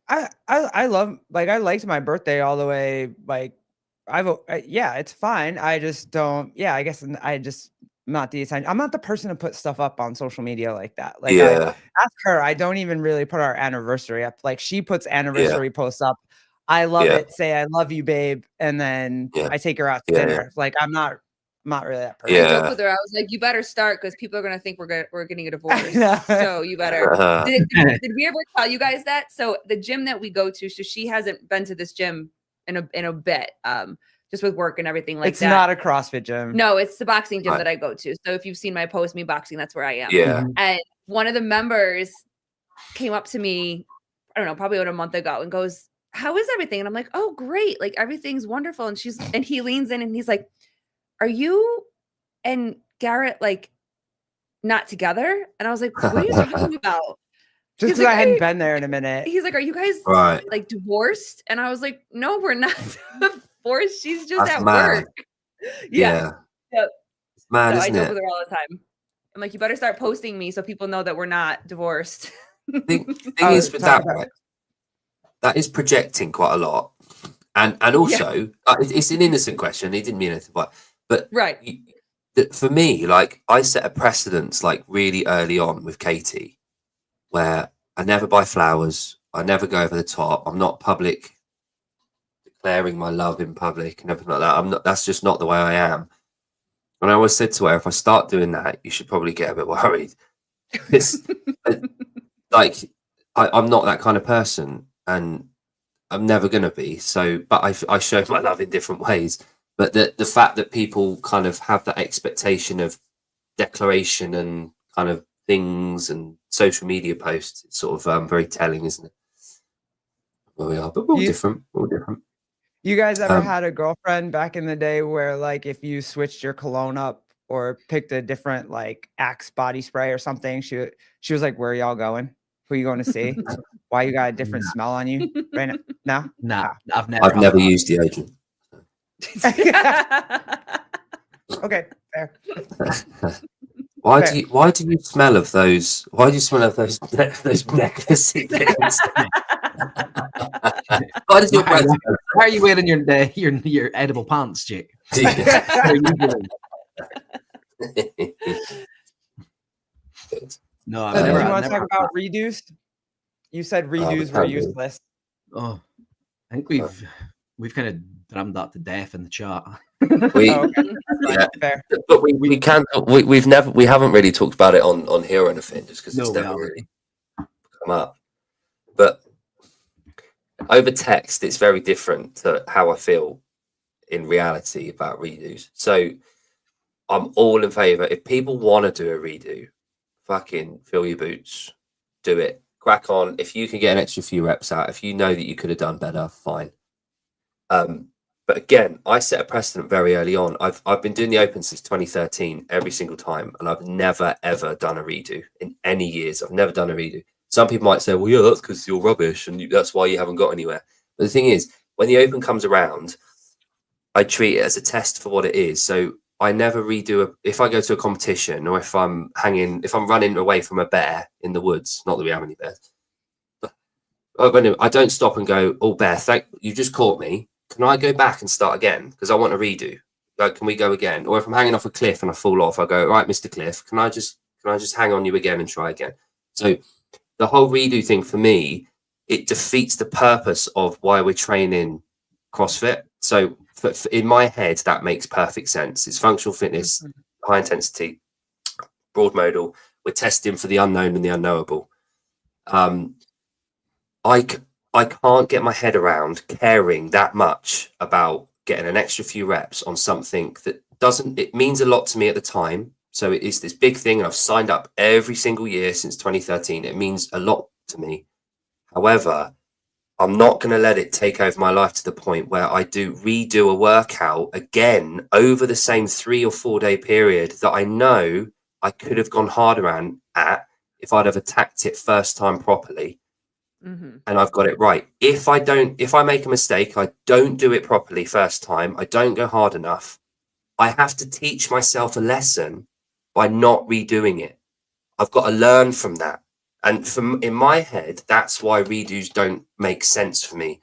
I love, like, I liked my birthday all the way. Like, it's fine. I just don't. Yeah, I guess I just not the attention. I'm not the person to put stuff up on social media like that. Like, Yeah. ask her. I don't even really put our anniversary up. Like, she puts anniversary posts up. I love it. Say I love you, babe, and then I take her out to dinner. Like, I'm not really that person. I joked with her. I was like, you better start because people are gonna think we're getting a divorce. So you better. Did we ever tell you guys that? So the gym that we go to, so she hasn't been to this gym in a bit. Just with work and everything like that. It's not a CrossFit gym. No, it's the boxing gym that I go to. So if you've seen my post, me boxing, that's where I am. Yeah. And one of the members came up to me, I don't know, probably about a month ago, and goes, how is everything? And I'm like, oh, great. Like, everything's wonderful. And he leans in and he's like, are you and Garrett like not together? And I was like, what are you talking about? Just because I hadn't been there in a minute. He's like, are you guys like divorced? And I was like, no, we're not divorced. She's just at work. Yeah. Yep. It's mad, so isn't I joke it? with her all the time. I'm like, you better start posting me so people know that we're not divorced. Thing is with that, right? That is projecting quite a lot, and also it's an innocent question. He didn't mean anything, but right. For me, like, I set a precedence like really early on with Katie, where I never buy flowers, I never go over the top. I'm not public declaring my love in public and everything like that. I'm not. That's just not the way I am. And I always said to her, if I start doing that, you should probably get a bit worried. It's like I'm not that kind of person. And I'm never going to be. So, but I show my love in different ways. But the fact that people kind of have that expectation of declaration and kind of things and social media posts, it's sort of very telling, isn't it? Where we are, but we're all different. We're all different. You guys ever had a girlfriend back in the day where, like, if you switched your cologne up or picked a different, like, Axe body spray or something, she was like, where are y'all going? Who are you going to see? Why you got a different smell on you right now? No? Nah, I've never used deodorant. Okay, fair. Why do you smell of those? Why do you smell of those necklacy things? Why does your breath? Why are you wearing your edible pants, Jake? No, Did you want to talk about redos? You said redos were useless. Oh, I think we've kind of drummed that to death in the chat. Fair. But we haven't really talked about it on here or anything, just because it's never really come up. But over text, it's very different to how I feel in reality about redos. So I'm all in favor. If people want to do a redo, fucking fill your boots, do it, crack on. If you can get an extra few reps out, if you know that you could have done better, fine. But again, I set a precedent very early on. I've been doing the Open since 2013 every single time, and I've never ever done a redo in any years. I've never done a redo. Some people might say, well, yeah, that's because you're rubbish and that's why you haven't got anywhere. But the thing is, when the Open comes around, I treat it as a test for what it is. So I never redo if I go to a competition or if I'm running away from a bear in the woods, not that we have any bears. I don't stop and go, oh, bear, you just caught me. Can I go back and start again? Because I want to redo. Like, can we go again? Or if I'm hanging off a cliff and I fall off, I go, right, Mr. Cliff, can I just hang on you again and try again? So the whole redo thing for me, it defeats the purpose of why we're training CrossFit. So in my head, that makes perfect sense. It's functional fitness, high intensity, broad modal. We're testing for the unknown and the unknowable. I can't get my head around caring that much about getting an extra few reps on something that it means a lot to me at the time. So it is this big thing, and I've signed up every single year since 2013. It means a lot to me. However, I'm not going to let it take over my life to the point where I redo a workout again over the same 3 or 4 day period that I know I could have gone harder at if I'd have attacked it first time properly. And I've got it right. If I make a mistake, I don't do it properly first time, I don't go hard enough, I have to teach myself a lesson by not redoing it. I've got to learn from that. And in my head, that's why redos don't make sense for me.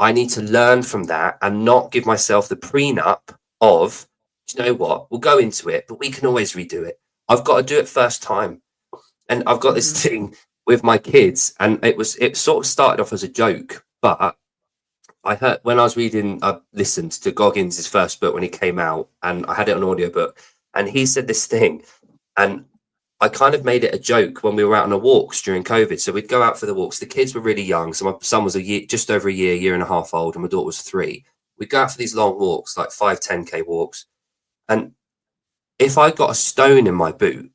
I need to learn from that and not give myself the prenup of, you know what, we'll go into it, but we can always redo it. I've got to do it first time. And I've got this thing with my kids, and it sort of started off as a joke, but I heard when I listened to Goggins' first book when it came out, and I had it on audiobook, and he said this thing, and I kind of made it a joke when we were out on the walks during COVID. So we'd go out for the walks. The kids were really young. So my son was just over a year and a half old, and my daughter was 3. We'd go out for these long walks, like 5, 10K walks. And if I got a stone in my boot,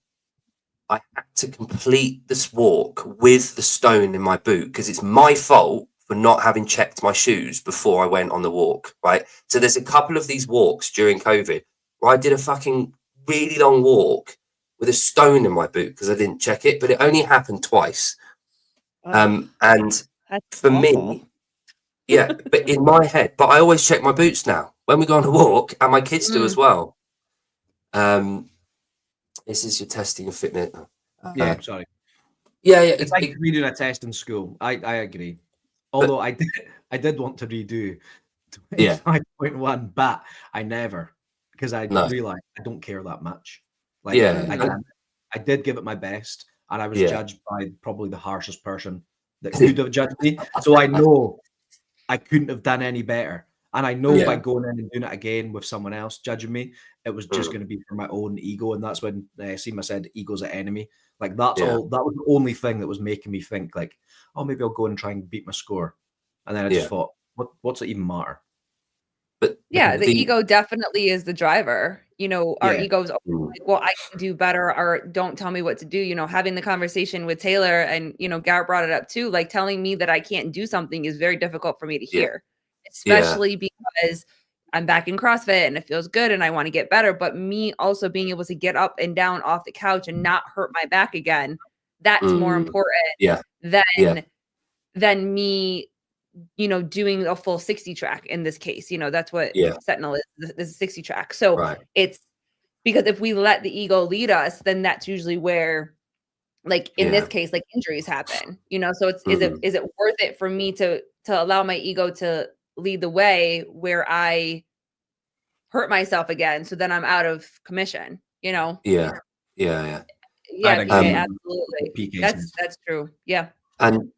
I had to complete this walk with the stone in my boot because it's my fault for not having checked my shoes before I went on the walk, right? So there's a couple of these walks during COVID where I did a fucking really long walk with a stone in my boot because I didn't check it, but it only happened twice. And for me, yeah, but in my head, but I always check my boots now when we go on a walk, and my kids do as well. This is your testing of fitness. Sorry. Yeah. It's like redoing a test in school. I agree. Although I did want to redo 25.1, but I never, because I realized I don't care that much. Like, I did give it my best, and I was judged by probably the harshest person that could have judged me. So I know I couldn't have done any better. And I know by going in and doing it again with someone else judging me, it was just going to be for my own ego. And that's when Seema said, ego's an enemy. Like, that's all. That was the only thing that was making me think, like, oh, maybe I'll go and try and beat my score. And then I just thought, what's it even matter? But the ego definitely is the driver. You know, our egos are like, well, I can do better, or don't tell me what to do. You know, having the conversation with Taylor, and, you know, Garrett brought it up too, like telling me that I can't do something is very difficult for me to hear, especially because I'm back in CrossFit and it feels good and I want to get better. But me also being able to get up and down off the couch and not hurt my back again, that's more important than me, you know, doing a full 60 track in this case. You know, that's what Sentinel is. This is 60 track. So it's because if we let the ego lead us, then that's usually where, like in this case, like injuries happen, you know. So it's is it worth it for me to allow my ego to lead the way where I hurt myself again, so then I'm out of commission, you know? Yeah, absolutely. That's true. Yeah. And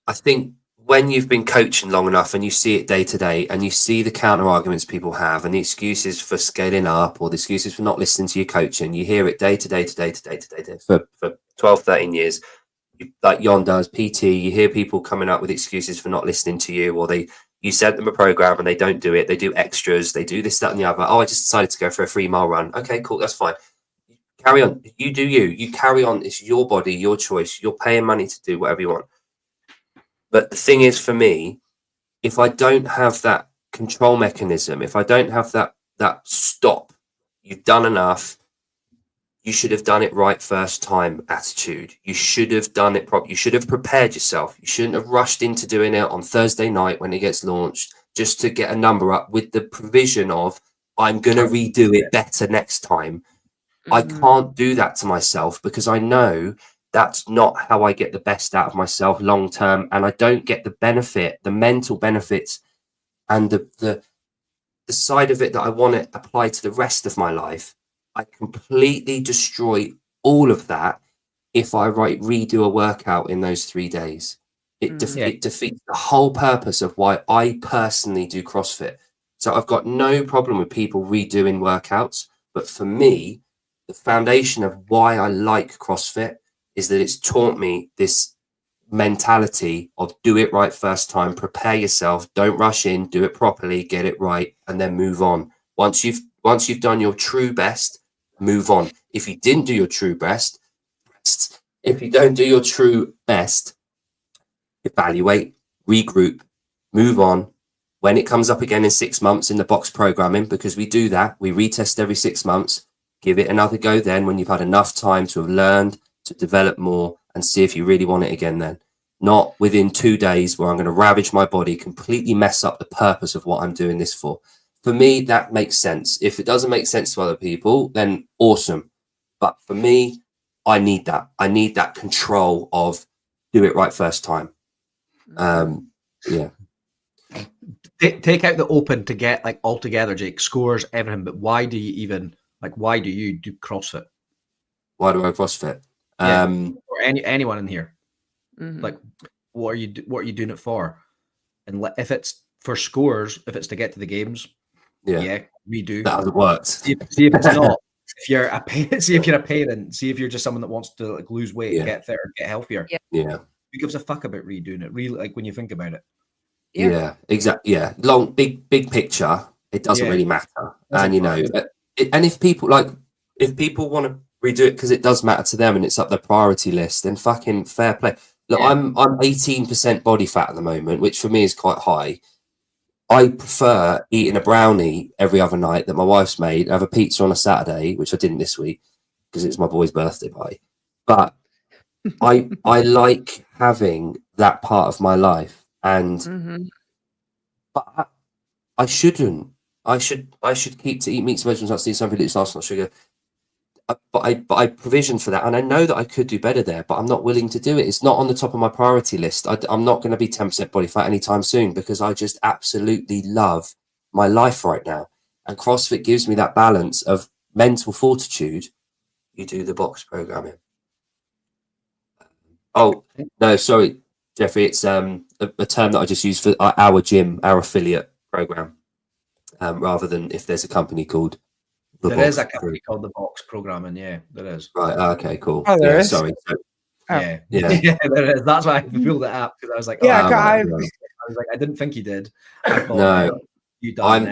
I think when you've been coaching long enough and you see it day to day, and you see the counter arguments people have and the excuses for scaling up or the excuses for not listening to your coaching, you hear it day to day for 12, 13 years. Like Yon does, PT, you hear people coming up with excuses for not listening to you, or you sent them a program and they don't do it. They do extras. They do this, that, and the other. Oh, I just decided to go for a 3-mile run. Okay, cool. That's fine. Carry on. You do you. You carry on. It's your body, your choice. You're paying money to do whatever you want. But the thing is, for me, if I don't have that control mechanism, if I don't have that stop, you've done enough, you should have done it right first time attitude. You should have done it properly. You should have prepared yourself. You shouldn't have rushed into doing it on Thursday night when it gets launched just to get a number up with the provision of I'm going to redo it better next time. I can't do that to myself because I know that's not how I get the best out of myself long term. And I don't get the benefit, the mental benefits, and the side of it that I want to apply to the rest of my life. I completely destroy all of that if I redo a workout in those 3 days. It defeats the whole purpose of why I personally do CrossFit. So I've got no problem with people redoing workouts, but for me, the foundation of why I like CrossFit is that it's taught me this mentality of do it right first time, prepare yourself, don't rush in, do it properly, get it right, and then move on. Once you've done your true best, move on. If you didn't do your true best, if you don't do your true best, evaluate, regroup, move on. When it comes up again in 6 months in the box programming, because we do that, we retest every 6 months, give it another go then when you've had enough time to have learned, to develop more, and see if you really want it again then. Not within 2 days where I'm going to ravage my body, completely mess up the purpose of what I'm doing this for. For me, that makes sense. If it doesn't make sense to other people, then awesome. But for me, I need that. I need that control of do it right first time. Yeah. Take out the open to get like all together, Jake, scores, everything. But why do you do CrossFit? Why do I CrossFit? Or anyone in here. Like, what are you doing it for? And if it's for scores, if it's to get to the games, redo. That hasn't wored. See if it's not. If you're a parent, see if you're just someone that wants to like lose weight, get fitter, get healthier. Yeah. Who gives a fuck about redoing it? Really, like when you think about it. Yeah, exactly. Yeah, big picture. It doesn't really matter. And and if people want to redo it because it does matter to them and it's up their priority list, then fucking fair play. Look, I'm 18% body fat at the moment, which for me is quite high. I prefer eating a brownie every other night that my wife's made, have a pizza on a Saturday, which I didn't this week because it's my boy's birthday party. But I like having that part of my life. And but I shouldn't. I should keep to eat meats, vegetables, nuts, something that's not sugar. But I provision for that, and I know that I could do better there, but I'm not willing to do it. It's not on the top of my priority list. I'm not going to be 10% body fat anytime soon because I just absolutely love my life right now. And CrossFit gives me that balance of mental fortitude. You do the box programming. Oh no, sorry, Jeffrey. It's a term that I just use for our gym, our affiliate program, rather than if there's a company called. There is a company called the Box Programming. Yeah, there is. Right. Okay. Cool. Oh, there is. Sorry. Yeah. There is. That's why I pulled it up because I was like, I was like, I didn't think you did. I thought, no, you done.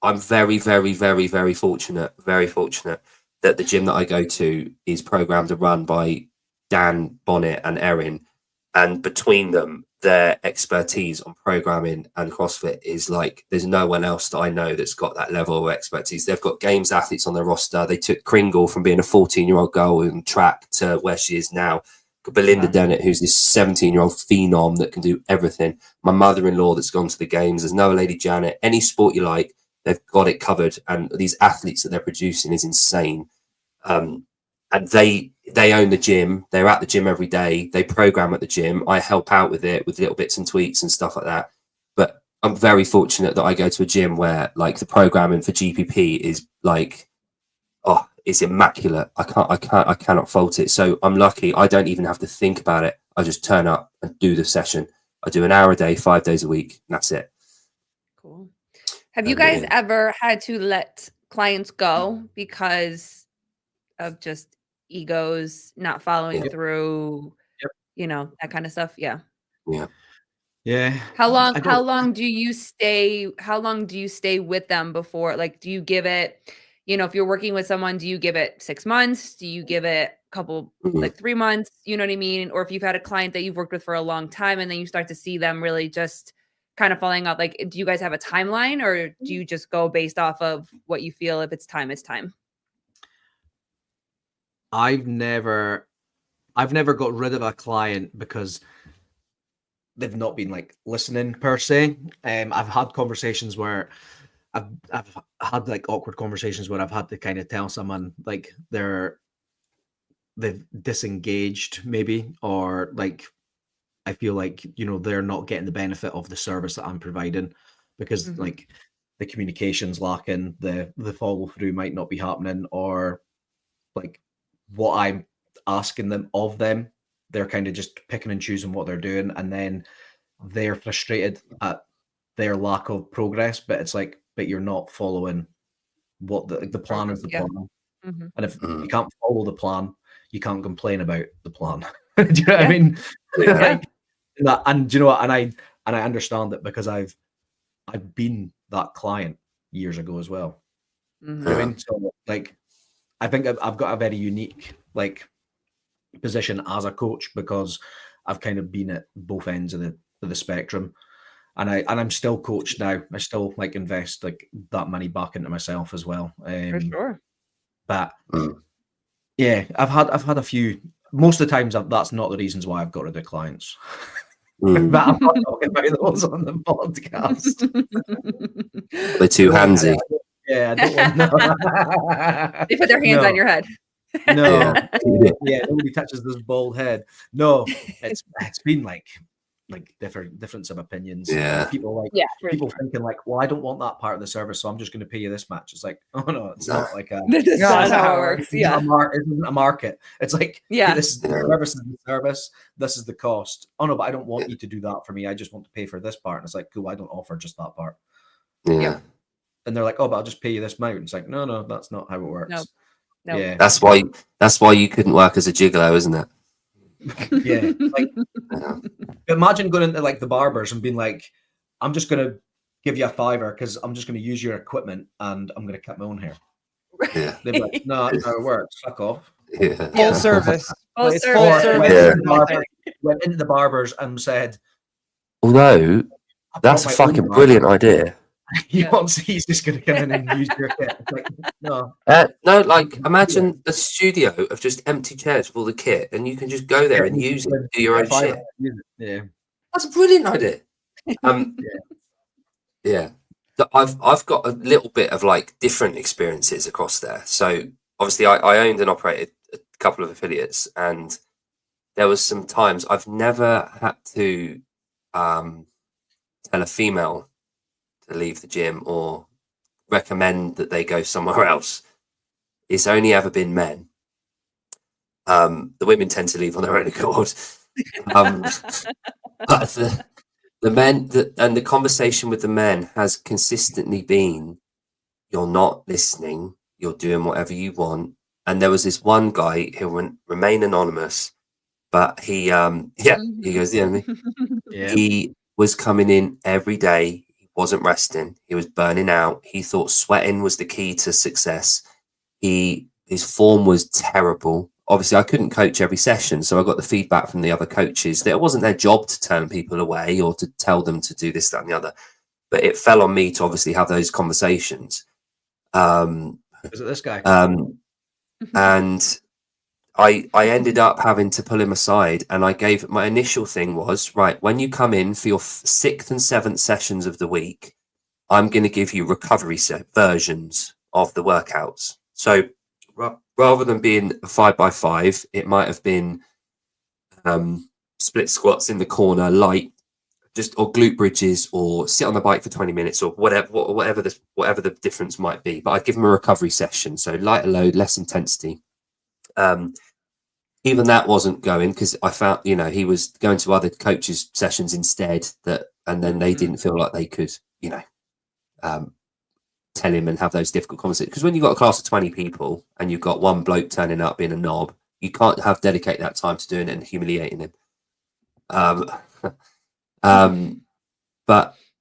I'm very, very, very, very fortunate. Very fortunate that the gym that I go to is programmed and run by Dan Bonnet and Erin, and between them, their expertise on programming and CrossFit is like there's no one else that I know that's got that level of expertise. They've got games athletes on their roster. They took Kringle from being a 14-year-old girl in track to where she is now. Belinda Dennett, who's this 17-year-old phenom that can do everything. My mother-in-law that's gone to the games. There's another lady, Janet. Any sport you like, they've got it covered. And these athletes that they're producing is insane. And they own the gym. They're at the gym every day. They program at the gym. I help out with it with little bits and tweaks and stuff like that. But I'm very fortunate that I go to a gym where like the programming for GPP is like, it's immaculate. I cannot fault it. So I'm lucky. I don't even have to think about it. I just turn up and do the session. I do an hour a day, 5 days a week. And that's it. Cool. Have you guys ever had to let clients go because of just egos, not following through, that kind of stuff? Yeah. How long do you stay with them before, like, do you give it, if you're working with someone, do you give it 6 months? Do you give it a couple, like 3 months? You know what I mean? Or if you've had a client that you've worked with for a long time and then you start to see them really just kind of falling out, like, do you guys have a timeline or do you just go based off of what you feel? If it's time, it's time. I've never got rid of a client because they've not been like listening per se. I've had conversations where I've had like awkward conversations where I've had to kind of tell someone like they've disengaged maybe, or like I feel like, you know, they're not getting the benefit of the service that I'm providing because like the communication's lacking, the follow through might not be happening, or like what I'm asking them of them, they're kind of just picking and choosing what they're doing, and then they're frustrated at their lack of progress. But it's like, but you're not following what the plan is. The plan, and if you can't follow the plan, you can't complain about the plan. Do you know what I mean? Like, and do you know what? And I understand that because I've been that client years ago as well. You know what I mean? So like, I think I've got a very unique like position as a coach because I've kind of been at both ends of the spectrum, and I'm still coached now. I still like invest like that money back into myself as well. For sure. But yeah, I've had a few. Most of the times, that's not the reasons why I've got rid of clients. But I'm not talking about those on the podcast. They're too handsy. Yeah, I don't want They put their hands on your head. No, yeah, nobody touches this bald head. No, it's been like difference of opinions. Yeah, people thinking like, well, I don't want that part of the service, so I'm just going to pay you this much. It's like, oh no, it's not like a. This is not how it works. Yeah, it isn't a market. It's like, this is the service, is the service. This is the cost. Oh no, but I don't want you to do that for me. I just want to pay for this part. And it's like, cool, I don't offer just that part. Yeah. And they're like, oh, but I'll just pay you this amount. It's like, no, that's not how it works. No. Yeah. That's why you couldn't work as a gigolo, isn't it? Yeah. Like, imagine going into like the barbers and being like, I'm just gonna give you a $5 because I'm just gonna use your equipment and I'm gonna cut my own hair. Yeah. They'd be like, no, that's how it works. Fuck off. Yeah. Full service. Full It's service. full service. Yeah. Went into the barbers and said, although that's a fucking brilliant idea. He's just going to come in and use your kit. It's like, no. No, like imagine a studio of just empty chairs with all the kit, and you can just go there and use it, do your own shit. Yeah, that's a brilliant idea. Yeah. So I've got a little bit of like different experiences across there. So obviously, I owned and operated a couple of affiliates, and there was some times I've never had to tell a female to leave the gym or recommend that they go somewhere else. It's only ever been men. The women tend to leave on their own accord. But the men, and the conversation with the men has consistently been, you're not listening, you're doing whatever you want. And there was this one guy who would remain anonymous, but he goes, he was coming in every day. Wasn't resting. He was burning out. He thought sweating was the key to success. His form was terrible. Obviously, I couldn't coach every session, so I got the feedback from the other coaches that it wasn't their job to turn people away or to tell them to do this, that, and the other. But it fell on me to obviously have those conversations. Is it this guy? And I ended up having to pull him aside, and I gave my initial thing was, right, when you come in for your 6th and 7th sessions of the week, I'm going to give you recovery versions of the workouts. So rather than being a 5x5, it might have been split squats in the corner, light, or glute bridges, or sit on the bike for 20 minutes, or whatever the difference might be. But I'd give him a recovery session, so lighter load, less intensity. Even that wasn't going because I found, he was going to other coaches' sessions instead, and then they didn't feel like they could, tell him and have those difficult conversations. Because when you've got a class of 20 people and you've got one bloke turning up being a knob, you can't dedicate that time to doing it and humiliating him. But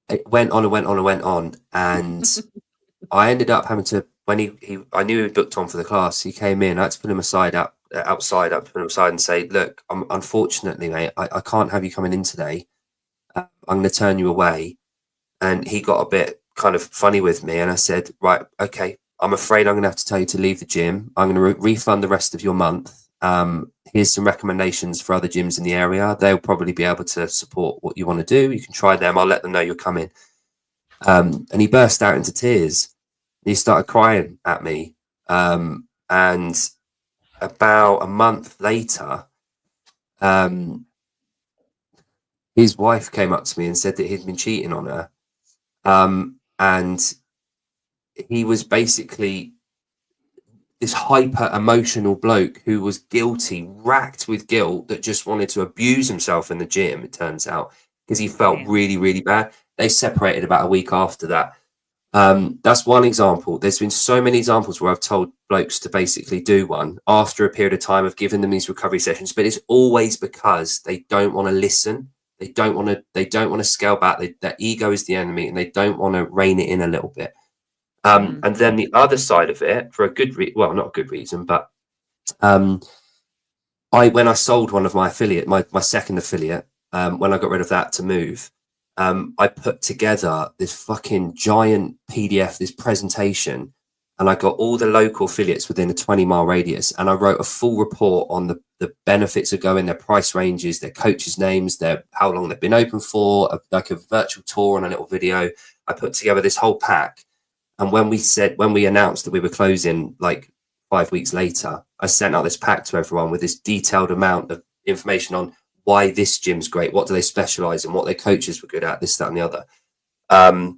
it went on and went on and went on, and I ended up having to, when I knew he booked on for the class, he came in, I had to put him outside and say, look, unfortunately, mate, I can't have you coming in today. I'm going to turn you away. And he got a bit kind of funny with me. And I said, right, okay, I'm afraid I'm going to have to tell you to leave the gym. I'm going to refund the rest of your month. Here's some recommendations for other gyms in the area. They'll probably be able to support what you want to do. You can try them. I'll let them know you're coming. And he burst out into tears. He started crying at me. And about a month later, his wife came up to me and said that he'd been cheating on her. And he was basically this hyper emotional bloke who was guilty, racked with guilt, that just wanted to abuse himself in the gym, it turns out, because he felt really, really bad. They separated about a week after that. That's one example. There's been so many examples where I've told blokes to basically do one after a period of time of giving them these recovery sessions, but it's always because they don't want to listen. They don't want to scale back. Their ego is the enemy, and they don't want to rein it in a little bit. And then the other side of it, for a good well, not a good reason, but when I sold one of my affiliate, my second affiliate, when I got rid of that to move, I put together this fucking giant PDF, this presentation, and I got all the local affiliates within a 20-mile radius, and I wrote a full report on the benefits of going, their price ranges, their coaches' names, their how long they've been open for, like a virtual tour and a little video. I put together this whole pack. And when we announced that we were closing like 5 weeks later, I sent out this pack to everyone with this detailed amount of information on why this gym's great, what do they specialize in, what their coaches were good at, this, that, and the other. And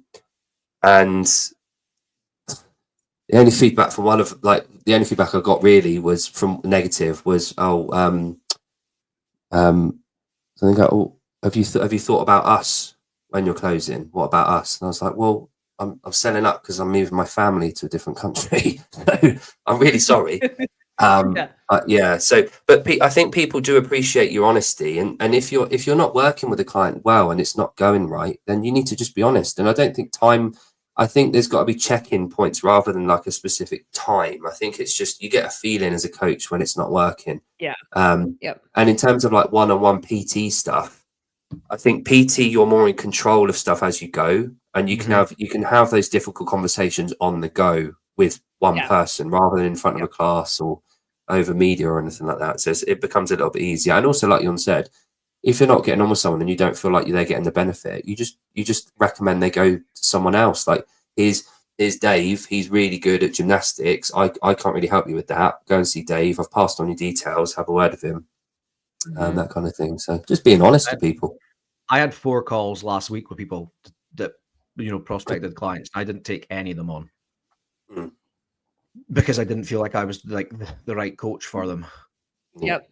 the only feedback from the only feedback I got really was from negative was, something like, oh, have you thought about us when you're closing? What about us? And I was like, well, I'm selling up because I'm moving my family to a different country. So I'm really sorry. Yeah. So, but I think people do appreciate your honesty, and if you're not working with a client well and it's not going right, then you need to just be honest. And I don't think I think there's got to be check-in points rather than like a specific time. I think it's just you get a feeling as a coach when it's not working. Yeah. And in terms of like one-on-one PT stuff, I think PT, you're more in control of stuff as you go, and you can have those difficult conversations on the go with one person rather than in front of a class or over media or anything like that. So it becomes a little bit easier. And also, like Yon said, if you're not getting on with someone and you don't feel like they're getting the benefit, you just recommend they go to someone else. Like here's Dave. He's really good at gymnastics. I can't really help you with that. Go and see Dave. I've passed on your details. Have a word with him. That kind of thing. So just being honest to people. I had 4 calls last week with people that prospected clients. I didn't take any of them on because I didn't feel like I was like the right coach for them. Yep.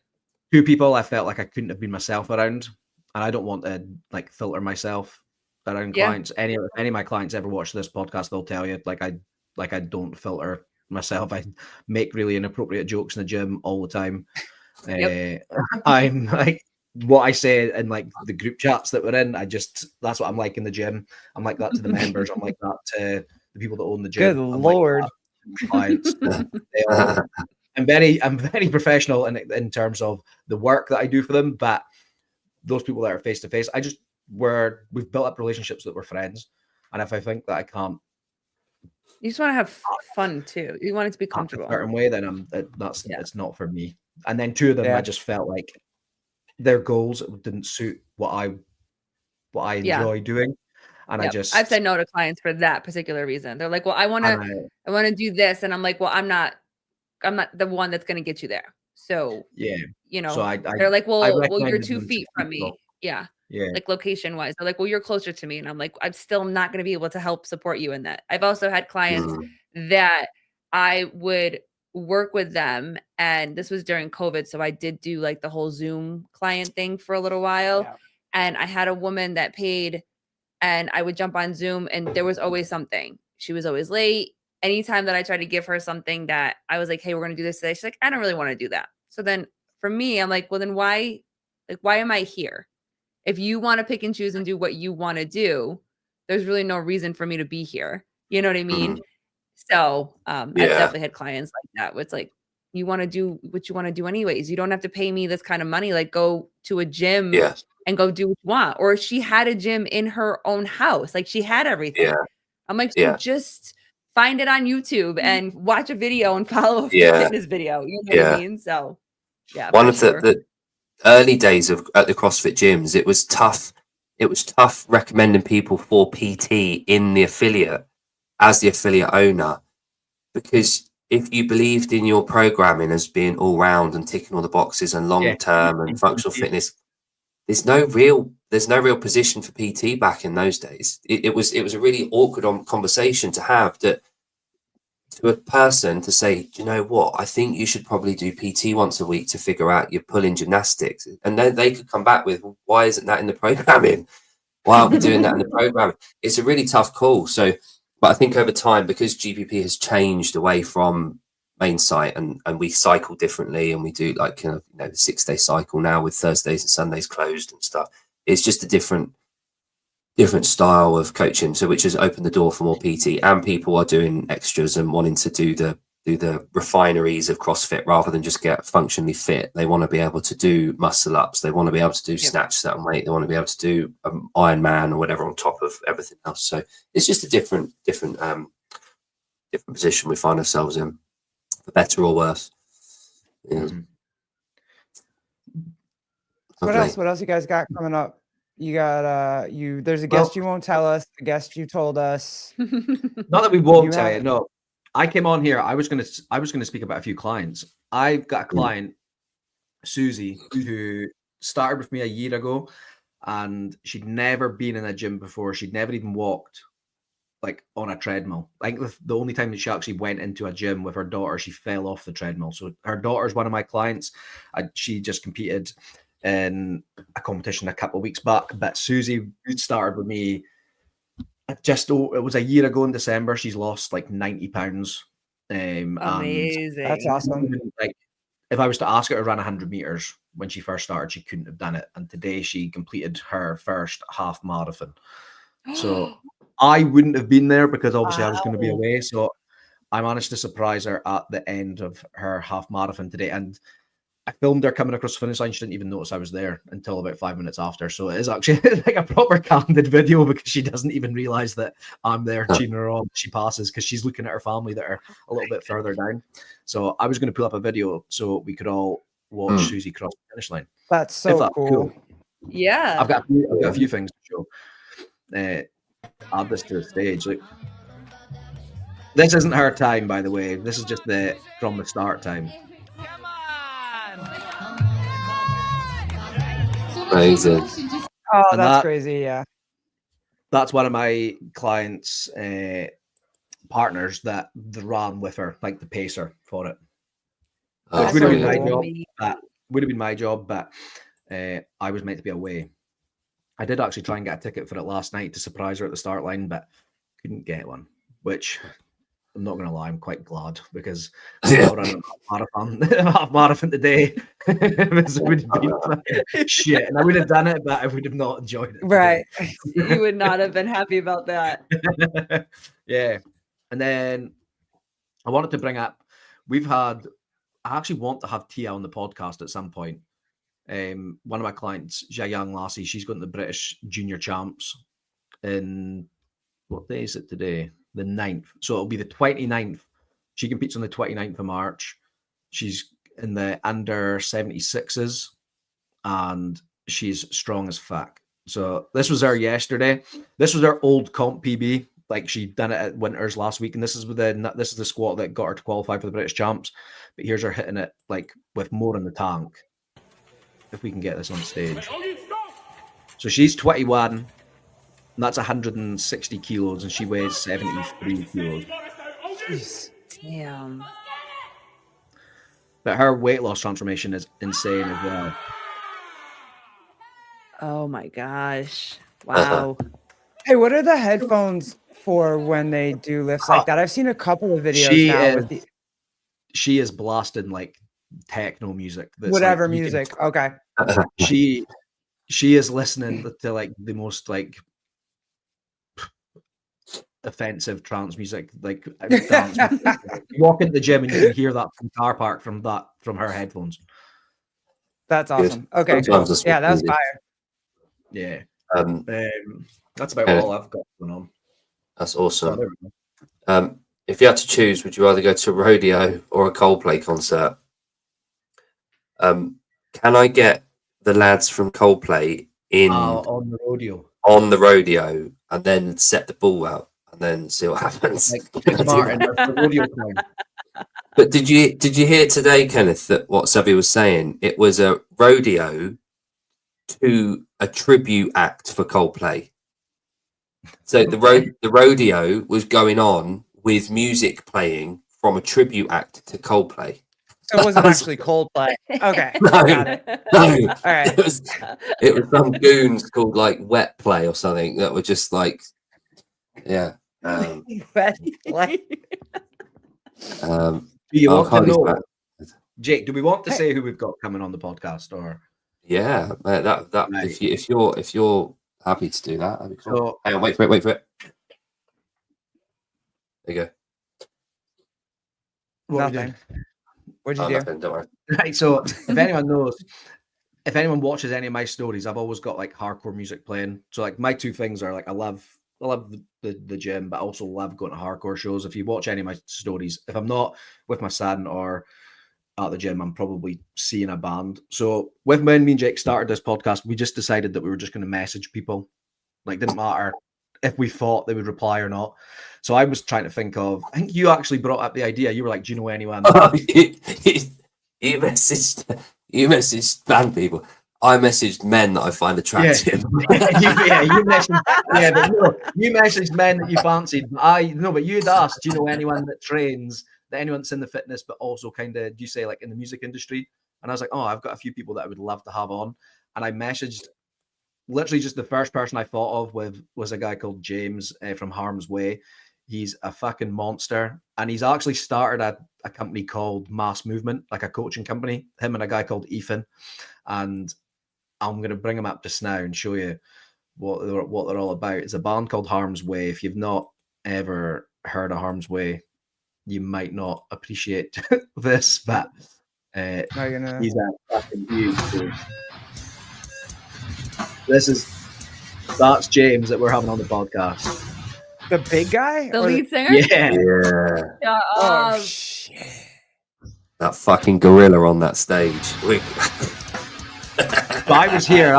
2 people I felt like I couldn't have been myself around, and I don't want to like filter myself around clients. Any of my clients ever watch this podcast, they'll tell you I don't filter myself. I make really inappropriate jokes in the gym all the time. I'm like, what I say in like the group chats that we're in, that's what I'm like in the gym. I'm like that to the members. I'm like that to the people that own the gym. Good Lord. Like I'm very professional in terms of the work that I do for them, but those people that are face to face, we've built up relationships that we're friends. And if I think that I can't, you just want to have fun too. You want it to be comfortable. A certain way, then it's not for me. And then 2 of them, I just felt like their goals didn't suit what I enjoy doing. And I've said no to clients for that particular reason. They're like, well, I want to do this. And I'm like, well, I'm not the one that's going to get you there. So, so they're like, well, you're 2 feet from me. Yeah. Like location wise, they're like, well, you're closer to me. And I'm like, I'm still not going to be able to help support you in that. I've also had clients that I would work with them, and this was during COVID. So I did do like the whole Zoom client thing for a little while. Yeah. And I had a woman that paid, and I would jump on Zoom, and there was always something. She was always late. Anytime that I tried to give her something that I was like, hey, we're going to do this today, she's like, I don't really want to do that. So then for me, I'm like, well, then why am I here? If you want to pick and choose and do what you want to do, there's really no reason for me to be here. You know what I mean? So I've definitely had clients like that. Where it's like, you want to do what you want to do anyways. You don't have to pay me this kind of money. Like go to a gym and go do what you want. Or she had a gym in her own house. Like she had everything. Yeah. I'm like, so just find it on YouTube and watch a video and follow a fitness video. You know what I mean? So one of the early days at the CrossFit gyms, it was tough it was tough recommending people for PT in the affiliate as the affiliate owner, because if you believed in your programming as being all round and ticking all the boxes and long term and functional fitness, there's no real position for PT back in those days. It was a really awkward conversation to have, that to a person to say, do you know what, I think you should probably do PT once a week to figure out your pulling gymnastics. And then they could come back with, well, why isn't that in the programming? Why aren't we doing that in the programming? It's a really tough call. So, but I think over time, because GPP has changed away from main site and we cycle differently, and we do like the 6-day cycle now with Thursdays and Sundays closed and stuff. It's just a different style of coaching, so which has opened the door for more PT, and people are doing extras and wanting to do the refineries of CrossFit rather than just get functionally fit. They want to be able to do muscle ups, they want to be able to do snatch certain weight, they want to be able to do Ironman or whatever on top of everything else. So it's just a different position we find ourselves in, for better or worse. What else you guys got coming up? You got there's a guest you won't tell us, a guest you told us. Not that we won't tell you, no. I came on here, I was gonna speak about a few clients. I've got a client, Susie, who started with me a year ago, and she'd never been in a gym before. She'd never even walked like on a treadmill. Like the only time that she actually went into a gym with her daughter, she fell off the treadmill. So her daughter's one of my clients. She just competed in a competition a couple of weeks back, but Susie started with me it was a year ago in December. She's lost like 90 pounds. Amazing. That's awesome. Like, if I was to ask her to run 100 meters when she first started, she couldn't have done it. And today she completed her first half marathon. So I wouldn't have been there because obviously I was going to be away. So I managed to surprise her at the end of her half marathon today. And I filmed her coming across the finish line. She didn't even notice I was there until about 5 minutes after. So it is actually like a proper candid video, because she doesn't even realize that I'm there cheering her on. She passes because she's looking at her family that are a little bit further down. So I was going to pull up a video so we could all watch Susie cross the finish line. That's so cool. Yeah. I've got a few things to show. Add this to the stage. Like, this isn't her time, by the way. This is just from the start time. Amazing. Oh, that's crazy. Yeah. That's one of my clients' partners that ran with her, like the pacer for it. Which would have been my job. That would have been my job, but I was meant to be away. I did actually try and get a ticket for it last night to surprise her at the start line, but couldn't get one, which I'm not going to lie, I'm quite glad, because I ran a half marathon today. It would have been shit, and I would have done it, but I would have not enjoyed it. Right. You would not have been happy about that. Yeah. And then I wanted to bring up, I actually want to have Tia on the podcast at some point. One of my clients, a young lassie, she's going to the British Junior Champs in, what day is it today? The 9th. So it'll be the 29th. She competes on the 29th of March. She's in the under 76s, and she's strong as fuck. So this was her yesterday. This was her old comp PB. Like, she done it at Winters last week, and this is the squat that got her to qualify for the British Champs. But here's her hitting it like with more in the tank. If we can get this on stage. So she's 21, and that's 160 kilos, and she weighs 73 kilos. Jeez. Damn. But her weight loss transformation is insane as well. Oh my gosh. Wow. Hey, what are the headphones for when they do lifts like that? I've seen a couple of videos she is blasting like techno music. Whatever music. Okay. She is listening to like the most like offensive trance music. Like dance music. You walk into the gym and you can hear that from car park from her headphones. That's awesome. Okay. Cool. Yeah, that was fire. Yeah. That's about all I've got going on. That's awesome. If you had to choose, would you rather go to a rodeo or a Coldplay concert? Can I get the lads from Coldplay in on the rodeo? on the rodeo and then set the ball out and then see what happens. Like Martin, the rodeo clown. But did you hear today, Kenneth, that what Savvy was saying? It was a rodeo to a tribute act for Coldplay. So the rodeo was going on with music playing from a tribute act to Coldplay. So it wasn't actually Coldplay. Okay. No, Got it. no. All right. It was some goons called like Wet Play or something that were just like, yeah. Wet Play. Do you want to know, back. Jake? Do we want to say who we've got coming on the podcast, or? Yeah, that Right. if you're happy to do that, that'd be cool. So, Hang on, wait for it. There you go. Nothing. What'd you do? Nothing, don't worry. right. So if anyone knows, if anyone watches any of my stories, I've always got like hardcore music playing. So like my two things are like I love the gym, but I also love going to hardcore shows. If you watch any of my stories, if I'm not with my son or at the gym, I'm probably seeing a band. So when me and Jake started this podcast, we just decided that we were just going to message people. Like, didn't matter if we thought they would reply or not. So I was trying to think of, I think you actually brought up the idea. You were like, do you know anyone? You messaged band people. I messaged men that I find attractive. You messaged men that you fancied. But you'd asked, do you know anyone that trains, that anyone that's in the fitness, but also kind of, do you say like in the music industry? And I was like, oh, I've got a few people that I would love to have on. And I messaged, literally just the first person I thought of was a guy called James from Harm's Way. He's a fucking monster. And he's actually started a company called Mass Movement, like a coaching company, him and a guy called Ethan. And I'm going to bring him up just now and show you what they're all about. It's a band called Harm's Way. If you've not ever heard of Harm's Way, you might not appreciate this, but he's a fucking huge dude. That's James that we're having on the podcast. The big guy? The lead singer? Yeah. Oh, shit. That fucking gorilla on that stage. But I was here.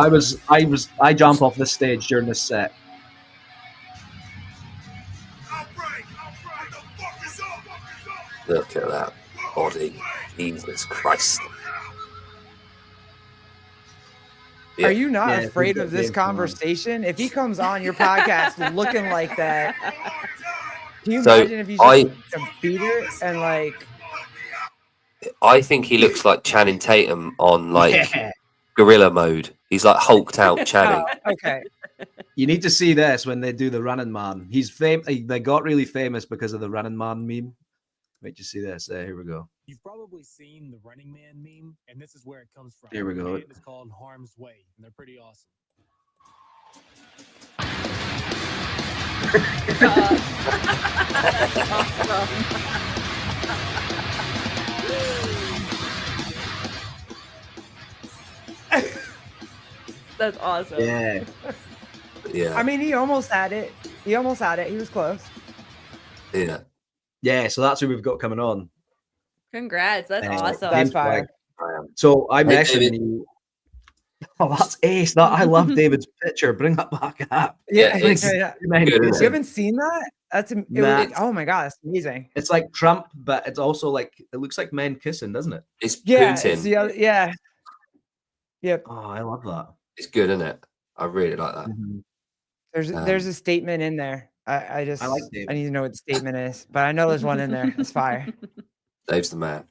I jumped off this stage during this set. Look at that body. Jesus Christ. Are you not afraid of this conversation? If he comes on your podcast looking like that, can you imagine if he's just a beater and like? I think he looks like Channing Tatum on like gorilla mode. He's like hulked out Channing. Okay. You need to see this when they do the Running Man. They got really famous because of the Running Man meme. Wait, you see this? Here we go. You've probably seen the Running Man meme, and this is where it comes from. Here we go. It's called Harm's Way, and they're pretty awesome. That's awesome. Yeah. I mean, he almost had it. He was close. Yeah. Yeah, so that's who we've got coming on. Congrats. That's awesome. That's fire. So I mentioned you. Oh, that's ace. I love David's picture. Bring that back up. Yeah. It's Good, isn't you haven't seen that? Oh my god, it's amazing. It's like Trump, but it's also like it looks like men kissing, doesn't it? It's Yeah, Putin. yeah. Yep. Oh, I love that. It's good, isn't it? I really like that. Mm-hmm. There's a statement in there. I like David. I need to know what the statement is, but I know there's one in there. It's fire. Dave's the man.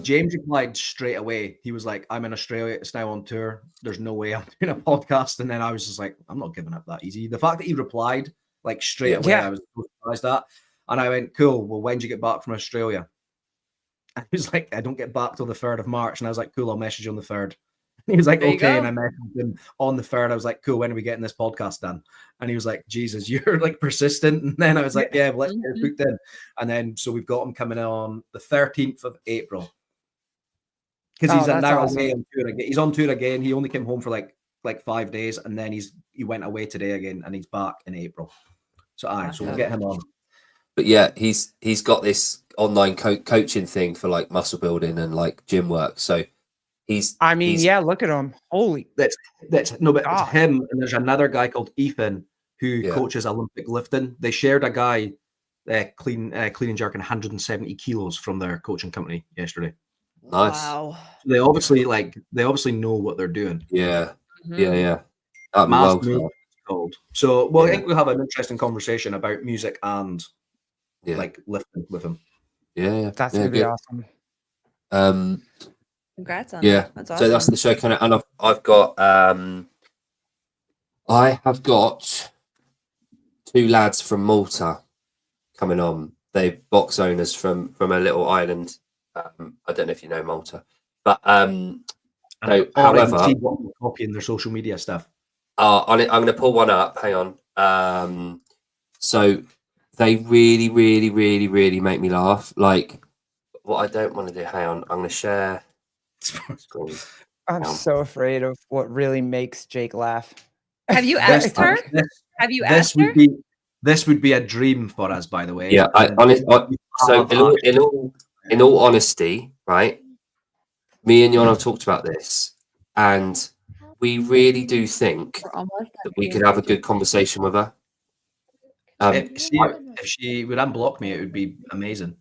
James replied straight away. He was like, I'm in Australia. It's now on tour. There's no way I'm doing a podcast. And then I was just like, I'm not giving up that easy. The fact that he replied like straight away, I was surprised at. And I went, cool. Well, when did you get back from Australia? And he was like, I don't get back till the 3rd of March. And I was like, cool, I'll message you on the 3rd. He was like, There you okay. go. And I messaged him on the 3rd. I was like, cool, when are we getting this podcast done? And he was like, Jesus, you're like persistent. And then I was like, yeah, well, let's get it booked in. And then, so we've got him coming on the 13th of April. Because he's now away on tour again. He's on tour again. He only came home for like 5 days. And then he went away today again. And he's back in April. So we'll get him on. But yeah, he's got this online coaching thing for like muscle building and like gym work. So Look at him. Holy. It's him, and there's another guy called Ethan who coaches Olympic lifting. They shared a guy clean and jerking 170 kilos from their coaching company yesterday. Nice. Wow. They obviously know what they're doing. Yeah. Mhm. Yeah. That'd be well called. So, I think we'll have an interesting conversation about music and like lifting with him. Yeah. That's gonna be awesome. Congrats on that. That's awesome. So that's the show kind of, and I've got I have got 2 lads from Malta coming on. They're box owners from a little island. I don't know if you know Malta, but so, however, copying their social media stuff. I'm going to pull one up. Hang on. So they really, really, really, really make me laugh. Like, what I don't want to do. Hang on, I'm going to share screen. I'm so afraid of what really makes Jake laugh. Have you asked her? Have you asked her? This would be a dream for us, by the way. Yeah, so in all honesty, right? Me and Yon have talked about this, and we really do think that we could have a good conversation with her. If she would unblock me, it would be amazing.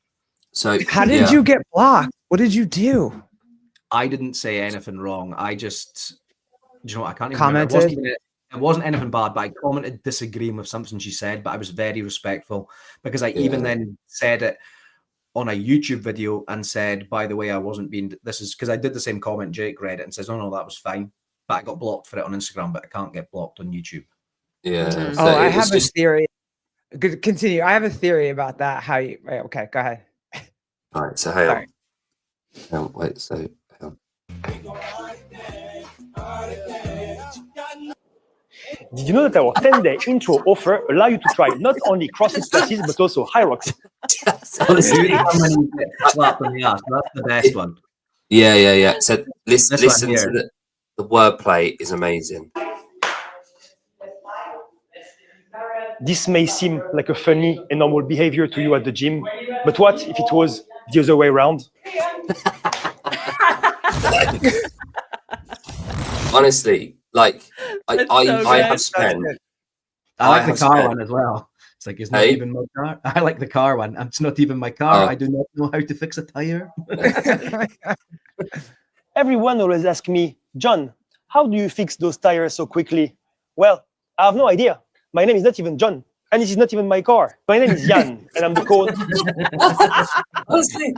So, how did you get blocked? What did you do? I didn't say anything wrong. I just, I can't even commented. It wasn't anything bad, but I commented disagreeing with something she said, but I was very respectful because I even then said it on a YouTube video and said, by the way, I wasn't being, this is because I did the same comment. Jake read it and says, oh no, that was fine. But I got blocked for it on Instagram, but I can't get blocked on YouTube. Yeah. Mm-hmm. So I have a theory. Continue. I have a theory about that. Okay, go ahead. All right, so hang on. Wait, so hang on. Did you know that our 10-day intro offer allow you to try not only CrossFit classes but also High Rocks? That's the best one. Yeah. So listen to the wordplay is amazing. This may seem like a funny and normal behavior to you at the gym, but what if it was the other way around? Honestly, like I have spent. I like the car one as well. It's like, it's not even my car. I like the car one. It's not even my car. I do not know how to fix a tire. Everyone always asks me, John, how do you fix those tires so quickly? Well, I have no idea. My name is not even John, and this is not even my car. My name is Jan, and I'm the code. That's good.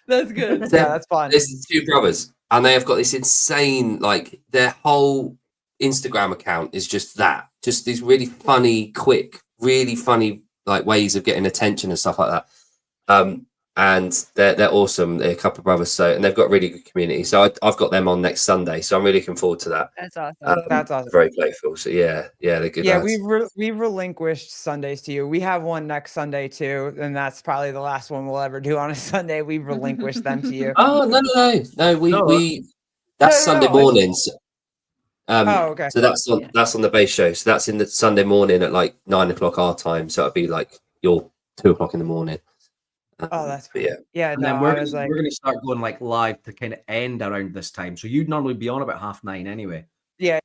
That's good. Yeah, that's fun. There's 2 brothers, and they have got this insane, like, their whole Instagram account is just these really funny, quick, really funny, like, ways of getting attention and stuff like that. And they're awesome. They're a couple of brothers, and they've got a really good community. So I've got them on next Sunday, so I'm really looking forward to that. That's awesome. That's awesome. Very playful. So yeah, they're good. Yeah, lads. we relinquished Sundays to you. We have one next Sunday too, and that's probably the last one we'll ever do on a Sunday. We relinquished them to you. Oh no. We that's Sunday mornings. Okay. So that's on the base show. So that's in the Sunday morning at like 9 o'clock our time. So it'll be like your 2 o'clock in the morning. Oh, that's cool. Yeah. And then we're going to start going like live to kind of end around this time. So you'd normally be on about 9:30 anyway. Yeah.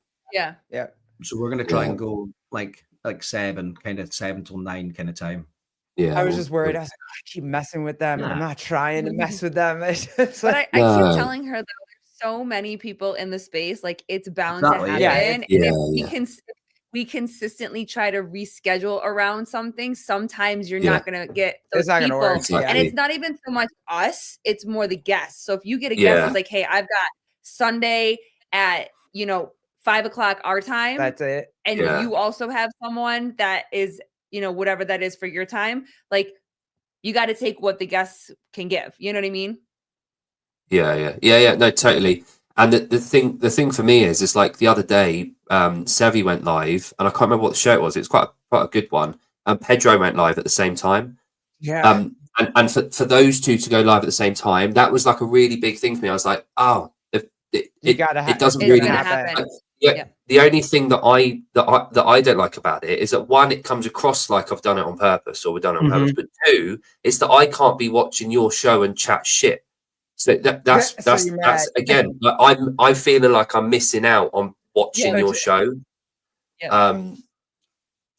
So we're going to try and go like 7 till 9 kind of time. Yeah. I was just worried. I was like, I keep messing with them, and I'm not trying to mess with them. I keep telling her though, there's so many people in the space, like it's bound to happen. And if we consistently try to reschedule around something, sometimes you're not going to get those people. Work, and it's not even so much us, it's more the guests. So if you get a guest that's like, hey, I've got Sunday at 5 o'clock our time. That's it. And you also have someone that is, whatever that is for your time. Like you got to take what the guests can give. You know what I mean? Yeah. No, totally. And the thing for me is like the other day, Sevi went live, and I can't remember what the show it was. It's quite a good one. And Pedro went live at the same time. Yeah. And for those two to go live at the same time, that was like a really big thing for me. I was like, oh, it doesn't really happen. The only thing that I don't like about it is that 1, it comes across like I've done it on purpose or we've done it on purpose, but 2, it's that I can't be watching your show and chat shit. So that's again. I'm feeling like I'm missing out on watching your show. Yeah.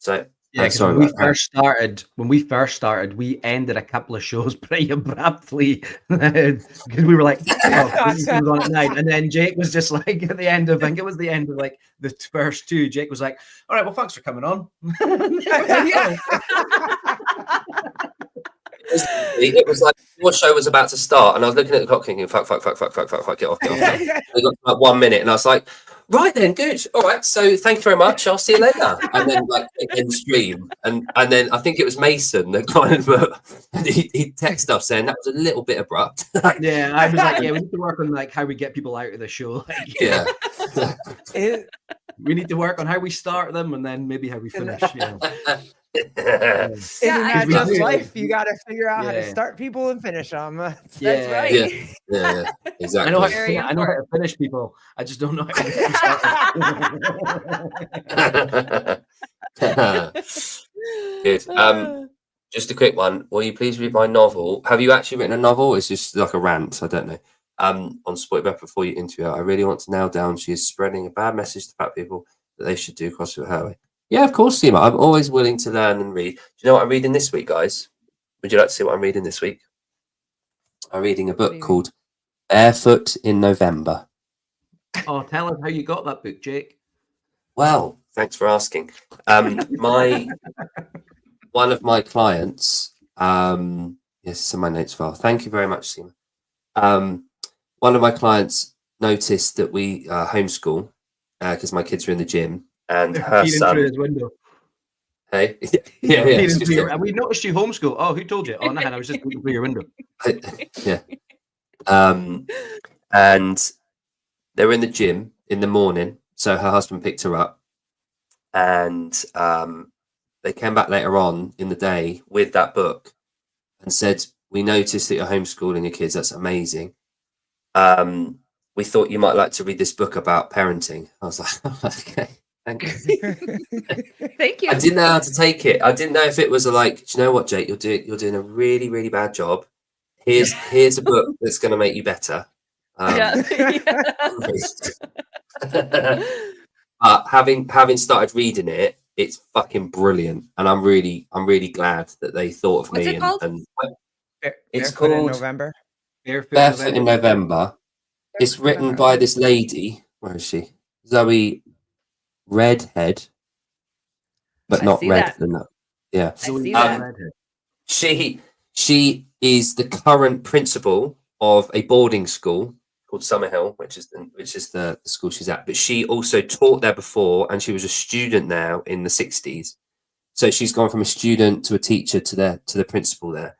So yeah, because when we first started, we ended a couple of shows pretty abruptly because we were like, "Oh, this was on at 9," and then Jake was just like, at the end of, I think it was the end of like the first two. Jake was like, "All right, well, thanks for coming on." It was like your show was about to start, and I was looking at the clock thinking, fuck, get off. We got like 1 minute, and I was like, right then, good, all right. So thank you very much. I'll see you later. And then like end stream, and then I think it was Mason that kind of he texted us saying that was a little bit abrupt. Yeah, I was like, yeah, we need to work on like how we get people out of the show. Like, yeah. We need to work on how we start them and then maybe how we finish. Yeah. In just life, you got to figure out how to start people and finish them. That's right. Yeah, exactly. I know how to finish people. I just don't know how to start them. Good. Just a quick one. Will you please read my novel? Have you actually written a novel? It's just like a rant. I don't know. On Spoiled Beth before you interview her. I really want to nail down she is spreading a bad message to fat people that they should do CrossFit her way. Yeah, of course, Seema. I'm always willing to learn and read. Do you know what I'm reading this week, guys? Would you like to see what I'm reading this week? I'm reading a book called Barefoot in November. Oh, tell us how you got that book, Jake. Well, thanks for asking. One of my clients, yes, it's in my notes file. Thank you very much, Seema. One of my clients noticed that we homeschool because my kids are in the gym. And her son through his window. Hey, yeah. And we noticed you homeschool. Oh, who told you? Oh, no, I was just looking through your window. Yeah. And they were in the gym in the morning. So her husband picked her up, and they came back later on in the day with that book and said, "We noticed that you're homeschooling your kids. That's amazing. We thought you might like to read this book about parenting." I was like, oh, "Okay." Thank you. Thank you. I didn't know how to take it. I didn't know if it was like, do you know what, Jake? You're doing a really, really bad job. Here's a book that's going to make you better. But having started reading it, it's fucking brilliant, and I'm really glad that they thought of me. What's it called? And it's called in November. Barefoot in November. It's written by this lady. Where is she? Zoe. Redhead, but not red than that. Yeah. She is the current principal of a boarding school called Summerhill, which is the school she's at. But she also taught there before, and she was a student now in the 60s. So she's gone from a student to a teacher to the principal there.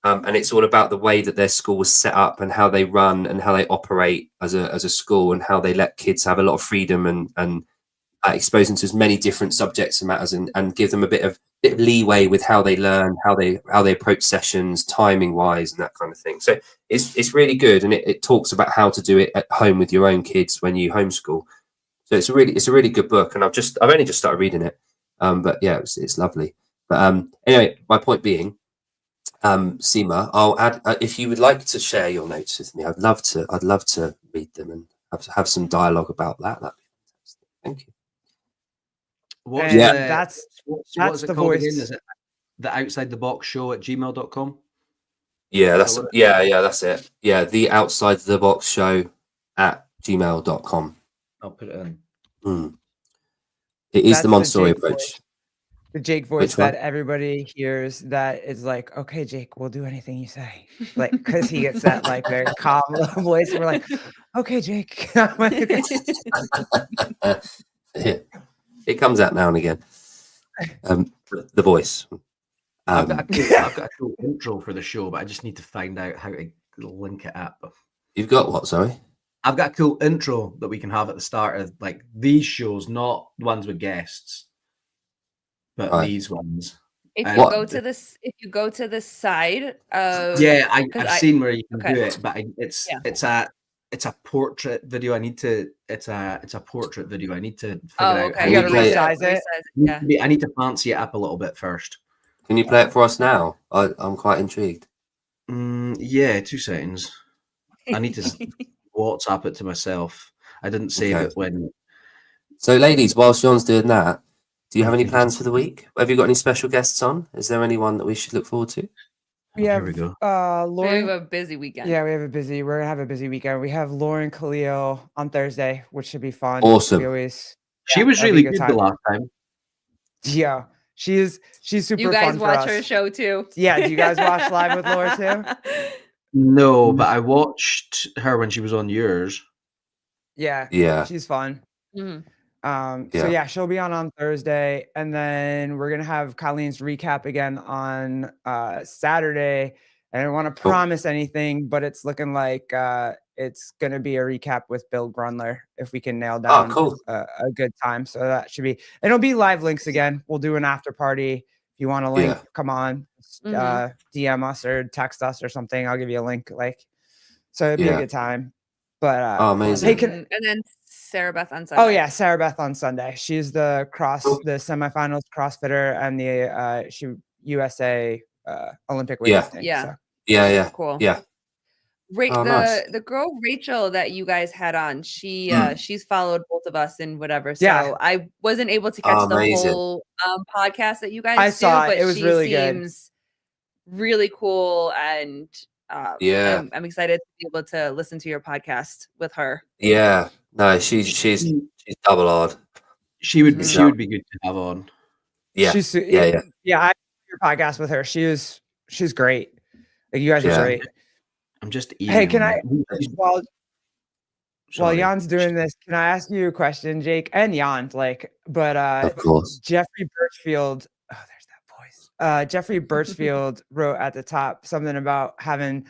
And it's all about the way that their school was set up and how they run and how they operate as a school and how they let kids have a lot of freedom and expose them to as many different subjects and matters and give them a bit of leeway with how they learn, how they approach sessions, timing wise, and that kind of thing. So it's really good, and it talks about how to do it at home with your own kids when you homeschool. So it's a really good book, and I've only just started reading it. But yeah, it's lovely. But anyway, my point being, Seema, I'll add if you would like to share your notes with me. I'd love to read them and have some dialogue about that. That'd be fantastic. Thank you. That's the voice. Again? Is it the Outside the Box Show at gmail.com? Yeah, that's it. Yeah, the Outside the Box Show at gmail.com. I'll put it in. It is the Montessori approach. The Jake voice that everybody hears that is like, okay, Jake, we'll do anything you say. Like, because he gets that like very calm voice. And we're like, okay, Jake. It comes out now and again. The voice. I've got a cool intro for the show, but I just need to find out how to link it up. You've got what, sorry? I've got a cool intro that we can have at the start of like these shows, not ones with guests, but these ones. If you go to the side of I've seen where you can do it, but it's a portrait video. It's a portrait video. I need to figure out. Okay. You gotta resize it. Yeah. I need to fancy it up a little bit first. Can you play it for us now? I'm quite intrigued. Yeah, 2 seconds. I need to WhatsApp it to myself. I didn't save Okay. it when. So, ladies, whilst John's doing that, do you have any plans for the week? Have you got any special guests on? Is there anyone that we should look forward to? We have Here we go. We Lauren. have a busy weekend. Yeah, we're gonna have a busy weekend. We have Lauren Khalil on Thursday, which should be fun. Awesome. We always She was that'd really be a good good the time. last time. Yeah, she's super You guys fun watch for her us. show too? Yeah, do you guys watch Live with Laura too? No, but I watched her when she was on yours. Yeah, Yeah. she's fun. Mhm. So yeah, she'll be on Thursday, and then we're gonna have Colleen's recap again on Saturday. I don't want to promise anything, but it's looking like it's gonna be a recap with Bill Grunler if we can nail down a good time. So that should be. It'll be live links again. We'll do an after party. If you want a link, come on, DM us or text us or something. I'll give you a link. So it'd be a good time. But amazing. Hey, and then Sarah Beth on Sunday. Oh yeah, Sarah Beth on Sunday. She's the semifinals CrossFitter and the USA Olympic weightlifting. Yeah. So. Yeah. Cool. Yeah. Nice. The girl Rachel that you guys had on, she's followed both of us and whatever. So Yeah. I wasn't able to catch the whole podcast that you guys I saw do, but it was she really seems really cool, and I'm excited to be able to listen to your podcast with her. Yeah. No, she's double hard. She would be good to have on. Yeah. Yeah. I did your podcast with her. She's great. Like, you guys are great. I'm just Hey, can I while Jan's doing this, can I ask you a question, Jake and Jan? Of course. Jeffrey Birchfield. Oh, there's that voice. Jeffrey Birchfield wrote at the top something about having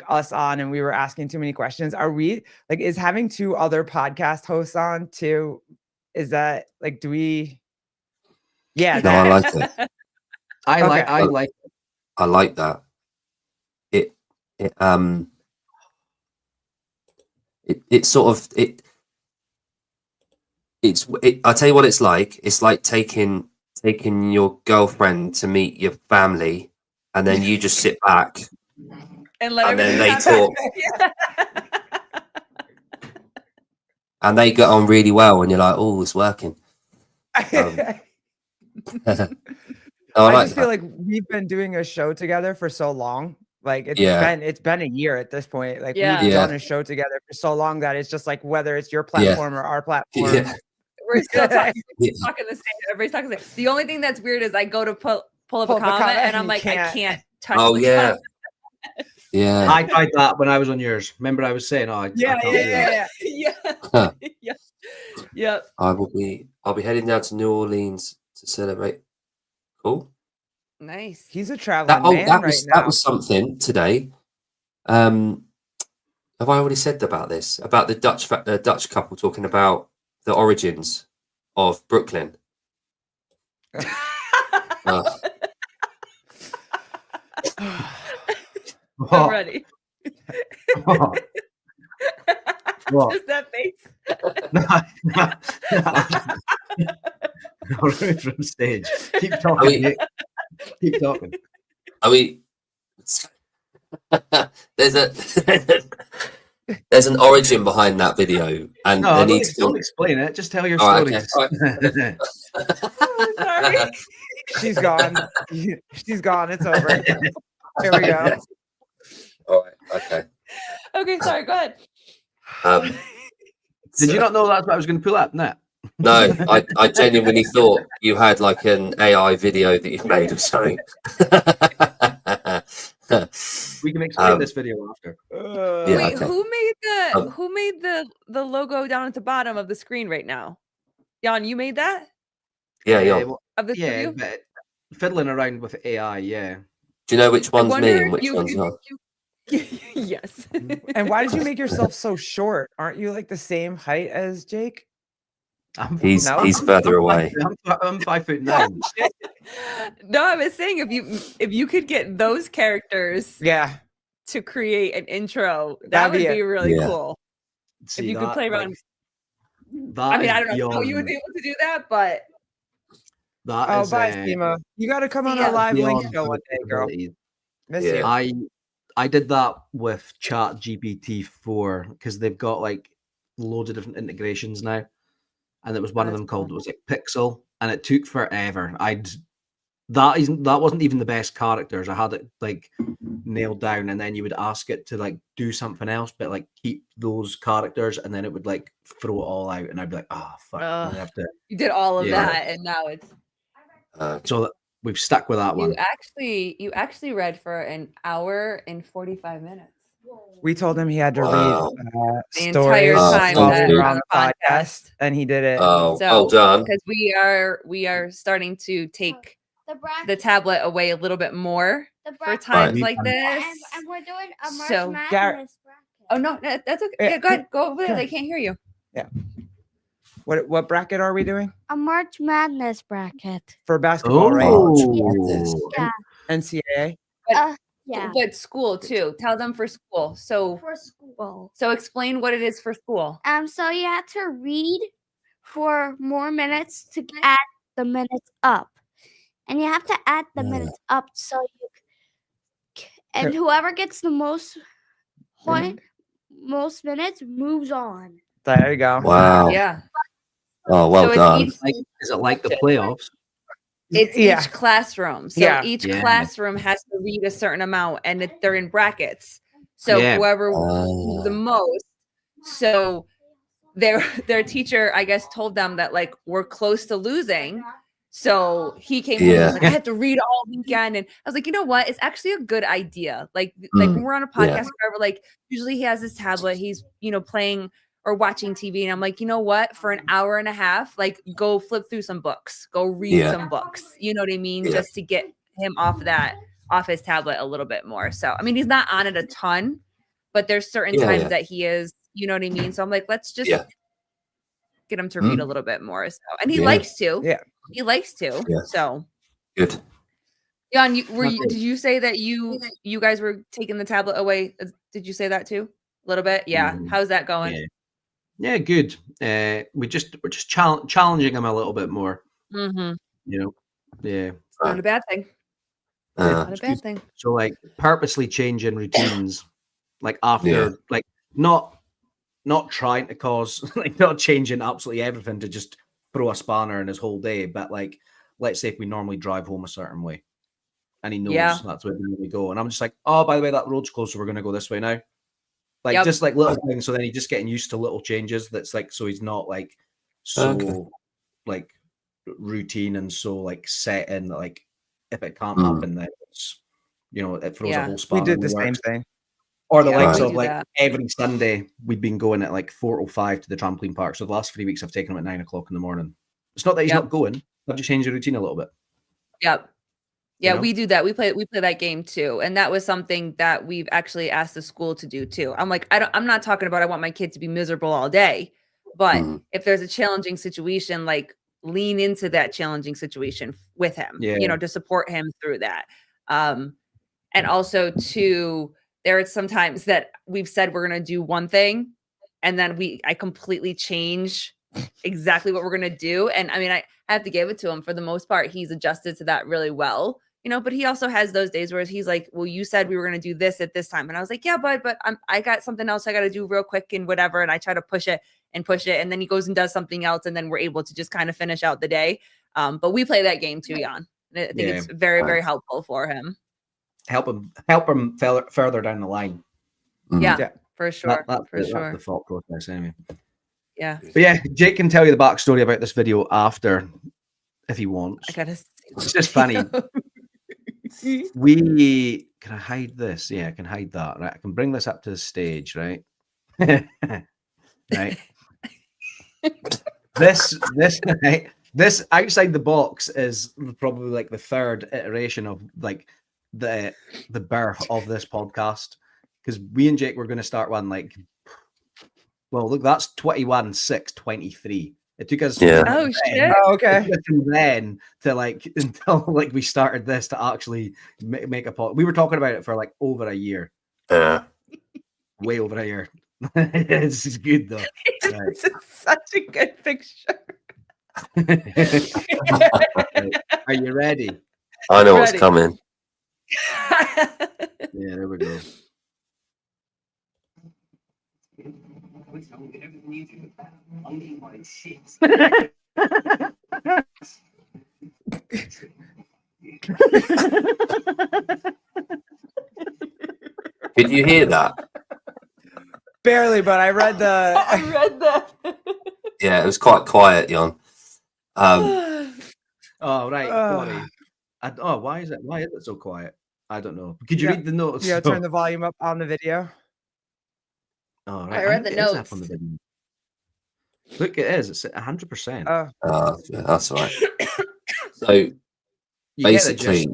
us on, and we were asking too many questions. Are we is having two other podcast hosts on too? Is that do we? Yeah. No, I like it. I like it. I like that. It's sort of I'll tell you what it's like. It's like taking your girlfriend to meet your family, and then you just sit back and then they talk. And they get on really well, and you're like, oh, it's working. I just feel like we've been doing a show together for so long. It's been a year at this point. We've done a show together for so long that it's just whether it's your platform or our platform. We're still talking the same. Everybody's talking the same. The only thing that's weird is I go to pull up a comment and I'm like, I can't touch the comment. Yeah. I tried that when I was on yours. Remember I was saying, Yeah. I'll be heading down to New Orleans to celebrate. Cool. Nice. He's a traveling man now. That was something today. Have I already said about this? About the Dutch couple talking about the origins of Brooklyn. I'm ready. What? Just that face. No, from stage. Keep talking. Nick. Keep talking. There's an origin behind that video, and no, don't explain it. Just tell your story. Okay. Sorry. She's gone. She's gone. It's over. Here we go. All right. Okay. Okay. Sorry. Go ahead. Did you not know that's what I was going to pull up? No. No, I genuinely thought you had an AI video that you've made or something. We can explain this video after. Wait, okay. Who made the logo down at the bottom of the screen right now? Jan, you made that? Yeah. Of the video? But fiddling around with AI, yeah. Do you know which one's me and which one's not? Yes. And why did you make yourself so short? Aren't you the same height as Jake? He's further away. I'm 5'9". No, I was saying if you could get those characters to create an intro, that would be really cool. See, if you could play around. I mean, I don't know how you would be able to do that, but bye, Sima. You got to come on a live link show one day, girl. Miss you. I did that with Chat GPT 4 because they've got like loads of different integrations now, and there was one of them called, it was like Pixel, and it took forever. That wasn't even the best characters. I had it like nailed down, and then you would ask it to like do something else, but like keep those characters, and then it would like throw it all out, and I'd be like, oh fuck, I have to. You did all of that, and now it's so we've stuck with that one. You actually read for an hour and 45 minutes. We told him he had to read the stories entire time while we were on the the podcast, and he did it. Oh, So, well done. Because we are starting to take the tablet away a little bit more for times like this. And we're doing a March So, Madness bracket. Oh no, that's okay. Yeah, go ahead. Go over there. They can't hear you. Yeah. What bracket are we doing? A March Madness bracket. For basketball, right? Yeah. NCAA. Yeah. But school too. Tell them for school. So For school. So explain what it is for school. So you have to read for more minutes to add the minutes up. And you have to add the minutes up so and whoever gets the most most minutes moves on. There you go. Wow. Yeah. Oh, well done. Is it like the playoffs? It's each classroom. So each Yeah. classroom has to read a certain amount, and they're in brackets. So whoever wins the most. So their teacher, I guess, told them that like we're close to losing. So he came home and was like, I had to read all weekend. And I was like, you know what? It's actually a good idea. Like when we're on a podcast or whatever, like usually he has his tablet, he's, playing or watching TV. And I'm like, you know what? For an hour and a half, like go flip through some books, go read some books. You know what I mean? Just to get him off his tablet a little bit more. So, I mean, he's not on it a ton, but there's certain times that he is, you know what I mean? So I'm like, let's just get him to read a little bit more. So, and he likes to. Yeah. He likes to. Yeah. So Good. Jan, did you say that you guys were taking the tablet away? Did you say that too? A little bit? Yeah. How's that going? Yeah, good. We're just challenging him a little bit more. Mm-hmm. Yeah. It's not a bad thing. Not a bad thing. So like purposely changing routines, like after like not trying to cause like not changing absolutely everything to just throw a spanner in his whole day, but like let's say if we normally drive home a certain way and he knows that's where we go, and I'm just like, oh, by the way, that road's closed, so we're gonna go this way now. Like just like little things, so then he's just getting used to little changes. That's like, so he's not like so like routine and so like set in, like if it can't happen, then it's it throws a whole spanner. We did the same thing. Or the likes of like every Sunday we've been going at like 4:05 to the trampoline park. So the last 3 weeks I've taken him at 9 o'clock in the morning. It's not that he's not going. I've just changed the routine a little bit. Yep. Yeah, we do that. We play that game too. And that was something that we've actually asked the school to do too. I'm like, I'm not talking about I want my kid to be miserable all day, but if there's a challenging situation, like lean into that challenging situation with him, to support him through that. And also too, there are some times that we've said we're going to do one thing and then I completely change exactly what we're going to do. And I mean, I have to give it to him. For the most part, he's adjusted to that really well, but he also has those days where he's like, well, you said we were going to do this at this time. And I was like, yeah, but I got something else I got to do real quick and whatever. And I try to push it. And then he goes and does something else. And then we're able to just kind of finish out the day. But we play that game too, Jan. I think it's very, very helpful for him. Help him further down the line. Yeah, for sure. That's the thought process anyway. Yeah. But yeah, Jake can tell you the backstory about this video after if he wants. I gotta see. It's just funny. Can I hide this? Yeah, I can hide that. Right. I can bring this up to the stage, right? Right. This outside the box is probably like the third iteration of like the birth of this podcast, because we and Jake were going to start one like, well, look, that's 21/6/23. It took us shit. Okay. Then to like until like we started this to actually make a pod. We were talking about it for like over a year. Way over a year. This is good though. This is such a good picture. Are you ready? I know what's coming. Yeah, there we go. Did you hear that? Barely, but I read the. I read that. Yeah, it was quite quiet, Yon. Oh right, sorry. Why is it so quiet? I don't know. Could you read the notes? Yeah, turn the volume up on the video. Oh, right. I read the think it is up notes. on the video. Look, it is. It's 100%. Yeah, that's all right. So You get the basically,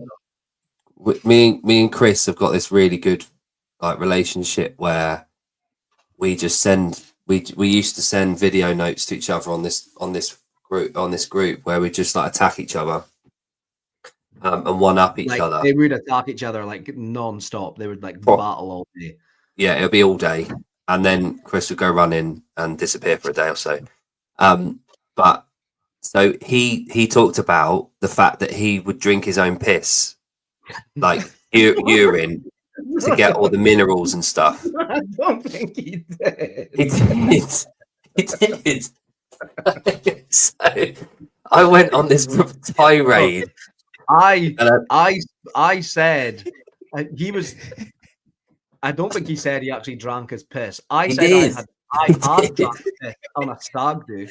gist. me and Chris have got this really good like relationship where we just send we used to send video notes to each other on this group where we just like attack each other and one up each other. They would attack each other like non-stop. They would like battle all day. Yeah, it'll be all day, and then Chris would go running and disappear for a day or so. But so he talked about the fact that he would drink his own piss, like urine, to get all the minerals and stuff. I don't think he did. He did. So I went on this tirade. I said he was. I don't think he said he actually drank his piss. I said I had drunk piss on a stag do.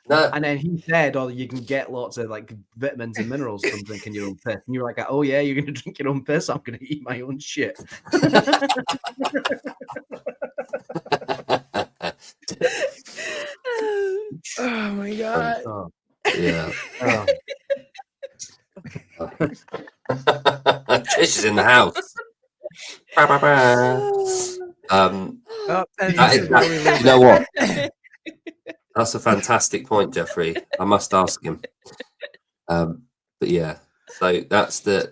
No. And then he said, "Oh, you can get lots of like vitamins and minerals from drinking your own piss." And you're like, "Oh yeah, you're gonna drink your own piss? I'm gonna eat my own shit." Oh my god! Yeah. Trish is in the house. You know what? That's a fantastic point, Jeffrey. I must ask him. But yeah, so that's the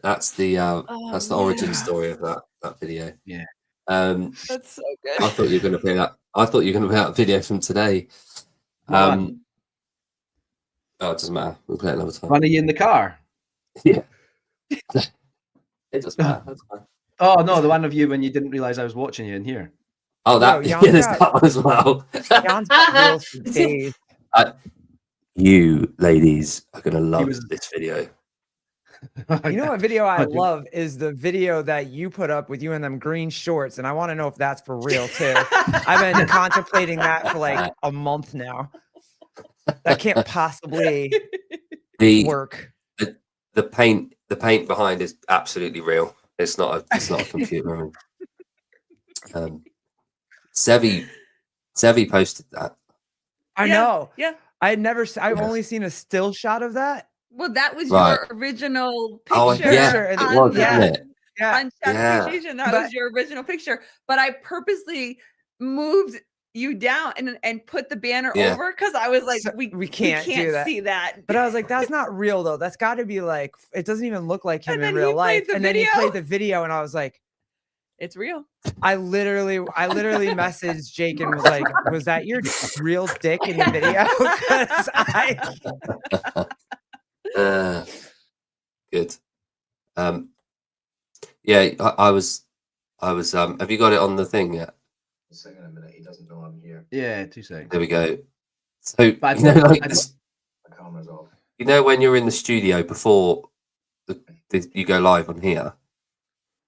origin story of that video. Yeah. That's so good. I thought you were going to play that. I thought you were going to play that video from today. Oh, it doesn't matter. We'll play it another time. Are you in the car? Yeah. It doesn't matter. That's fine. Oh no, the one of you when you didn't realize I was watching you in here. Oh, that there's that one as well. You ladies are gonna love this video. You know what video I love is the video that you put up with you in them green shorts, and I want to know if that's for real too. I've been contemplating that for like a month now. That can't possibly work. The paint behind is absolutely real. It's not a computer. Sevi posted that. I know. Yeah. I've only seen a still shot of that. Well, that was your original picture. Oh, yeah. It was, wasn't it? On Appreciation, that was your original picture. But I purposely moved you down and put the banner over because I was like, we can't do that. See that. But I was like, that's not real though. That's got to be like, it doesn't even look like him in real life. And then he played the video, and I was like, it's real. I literally messaged Jake and was like, was that your real dick in the video? Good. Yeah, I was. Have you got it on the thing yet? A second, a minute. He doesn't know I'm here. Yeah, 2 seconds. There we go. So you know, like this, My camera's off. you know when you're in the studio before you go live on here.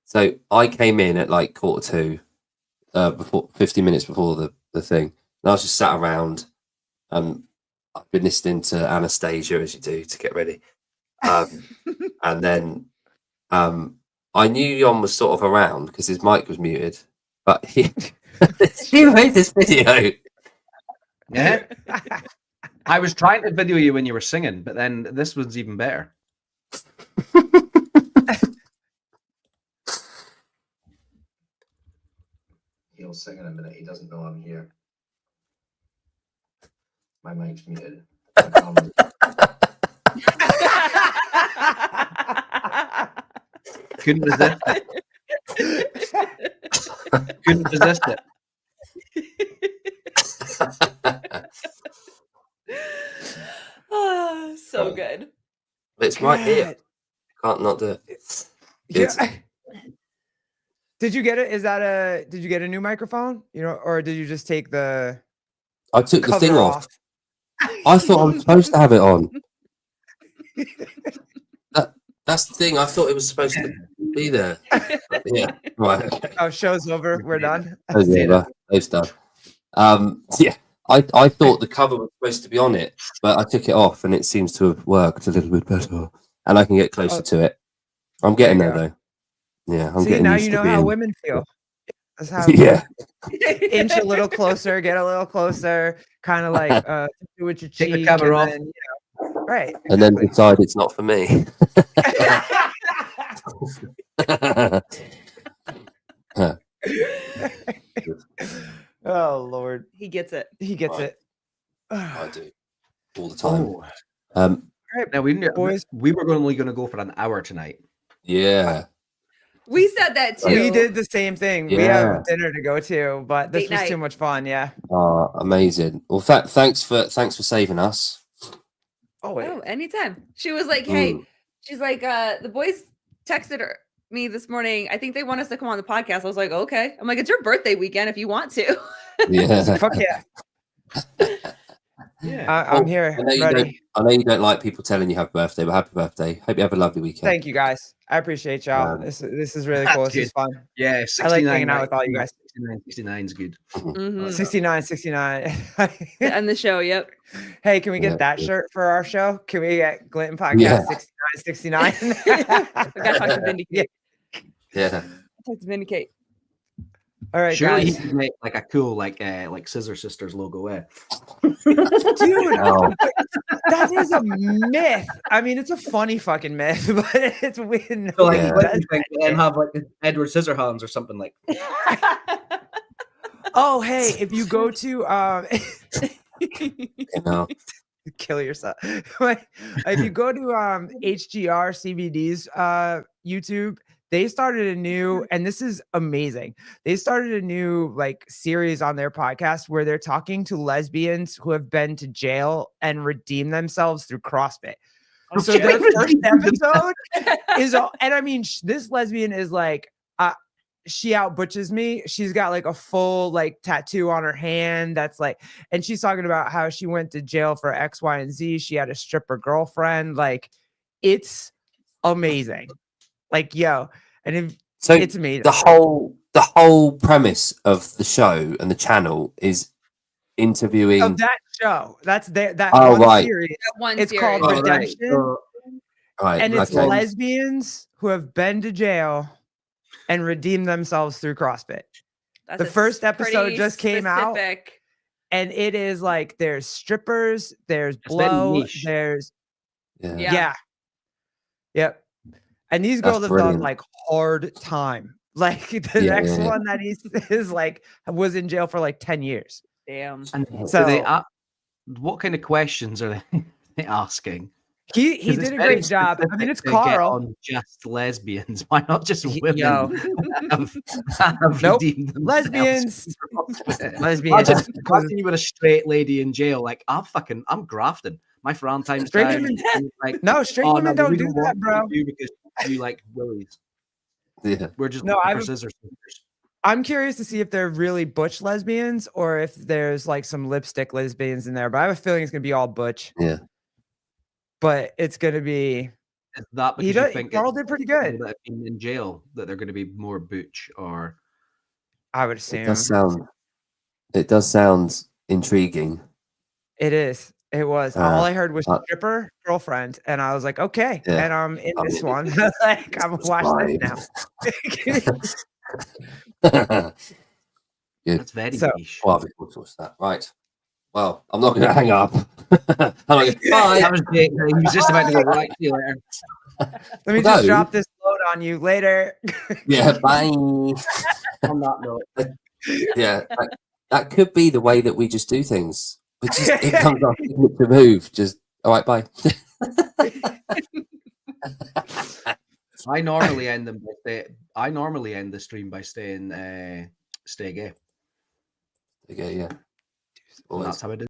So I came in at like 1:45, before 50 minutes before the thing. And I was just sat around. I've been listening to Anastasia as you do to get ready. And then I knew Yon was sort of around because his mic was muted. But he made this video. Yeah. I was trying to video you when you were singing, but then this one's even better. He'll sing in a minute. He doesn't know I'm here. My mic's muted. Couldn't resist it. Couldn't resist it. Oh, so good. It's right here. Can't not do it. Yeah. Did you get it? Did you get a new microphone? You know, or did you just take the I took the Cover thing off. I thought I was supposed to have it on. That's the thing. I thought it was supposed to be there. But yeah, right. Okay. Oh, show's over. We're done. Show's over. It's done. Yeah, I thought the cover was supposed to be on it, but I took it off, and it seems to have worked a little bit better, and I can get closer to it. I'm getting there though. Yeah, I'm getting now used you to know being. how women feel. That's how Yeah. Inch a little closer, get a little closer, kind of like do with your cheek. Take the cover off. Then, right. And then decide it's not for me. Oh Lord, he gets it. He gets Right. it. I do all the time. Right, Now we were only going to go for an hour tonight. Yeah. We said that too. We did the same thing. We Yeah. have dinner to go to, but this Date was too night. much fun. Yeah. Oh, amazing. Well, thanks for saving us. Oh wait. Oh, anytime. She was like, "Hey," Mm. she's like, "The boys texted me this morning. I think they want us to come on the podcast." I was like, "Okay." I'm like, "It's your birthday weekend if you want to." Yeah. Fuck yeah. Yeah. I'm here. I know you don't like people telling you happy birthday, but happy birthday. Hope you have a lovely weekend. Thank you guys. I appreciate y'all. This is really cool. This is fun. Yeah, I like hanging out with all you guys. 69 is good. Mhm. 69. To end the show. Yep. Hey, can we get Yeah, that yeah. shirt for our show? Can we get Glinton Podcast Yeah. 69? We gotta talk to Vindicate. Yeah. Talk to Vindicate. All right, Surely guys. he could make like a cool like Scissor Sisters logo. Dude, Oh. that is a myth. I mean, it's a funny fucking myth, but it's weird. So like, Yeah. what do you think? And have like Edward Scissorhands or something like. Oh, hey, if you go to You know. kill yourself. If you go to HGR CVD's YouTube, they started a new, and this is amazing. They started a new like series on their podcast where they're talking to lesbians who have been to jail and redeemed themselves through CrossFit. So their first episode is, and I mean, this lesbian is like, she out butches me. She's got like a full like tattoo on her hand. That's like, and she's talking about how she went to jail for X, Y, and Z. She had a stripper girlfriend. Like, it's amazing. Like, yo, and it's amazing. The whole premise of the show and the channel is interviewing. Of that show. That's that Oh, one right. series. That one It's series. called Redemption. Right. And it's okay. lesbians who have been to jail and redeemed themselves through CrossFit. That's The a first episode pretty just came out. specific. And it is like there's strippers, there's It's very blow, niche. there's Yeah. Yeah. Yep. And these That's girls have brilliant. done like hard time. Like the Yeah, next yeah. one that is like was in jail for like 10 years. Damn. And So- do they, what kind of questions are they asking? He 'Cause it's did a very great job. I mean, specific it's to get Carl. on just lesbians. Why not just women? Yo. have Nope. redeemed themselves Lesbians. through CrossFit? Lesbians. Imagine you were a straight lady in jail. Like, I'm grafting. My Valentine's Straight time. women- and like, No, straight oh, women no, don't we do want that, bro. you because you like willies. Yeah. We're just No, looking for I've- scissor sisters. I'm curious to see if they're really butch lesbians or if there's like some lipstick lesbians in there. But I have a feeling it's gonna be all butch. Yeah. But it's gonna be. Is that because He you does. think Carl it's did pretty people good. that have been in jail that they're going to be more butch, or I would It assume does sound intriguing. it is. It was. Uh, All I heard was uh, stripper girlfriend, and I was like, okay. Yeah. And I'm in I this mean, one. Like I'm it's watching fine. this now. Good. that's very So- niche. Well, I've been to that. Right. Well, I'm not going to hang up. I'm like, bye. That was Jake. He was just about to go right. See you later. Let me just Although- drop this load on you later. Yeah, bye. On that note, Yeah, that could be the way that we just do things. It comes off to move. Just all right, bye. I normally end them by I normally end the stream by saying stay gay. Okay, yeah. And Always. that's how I do.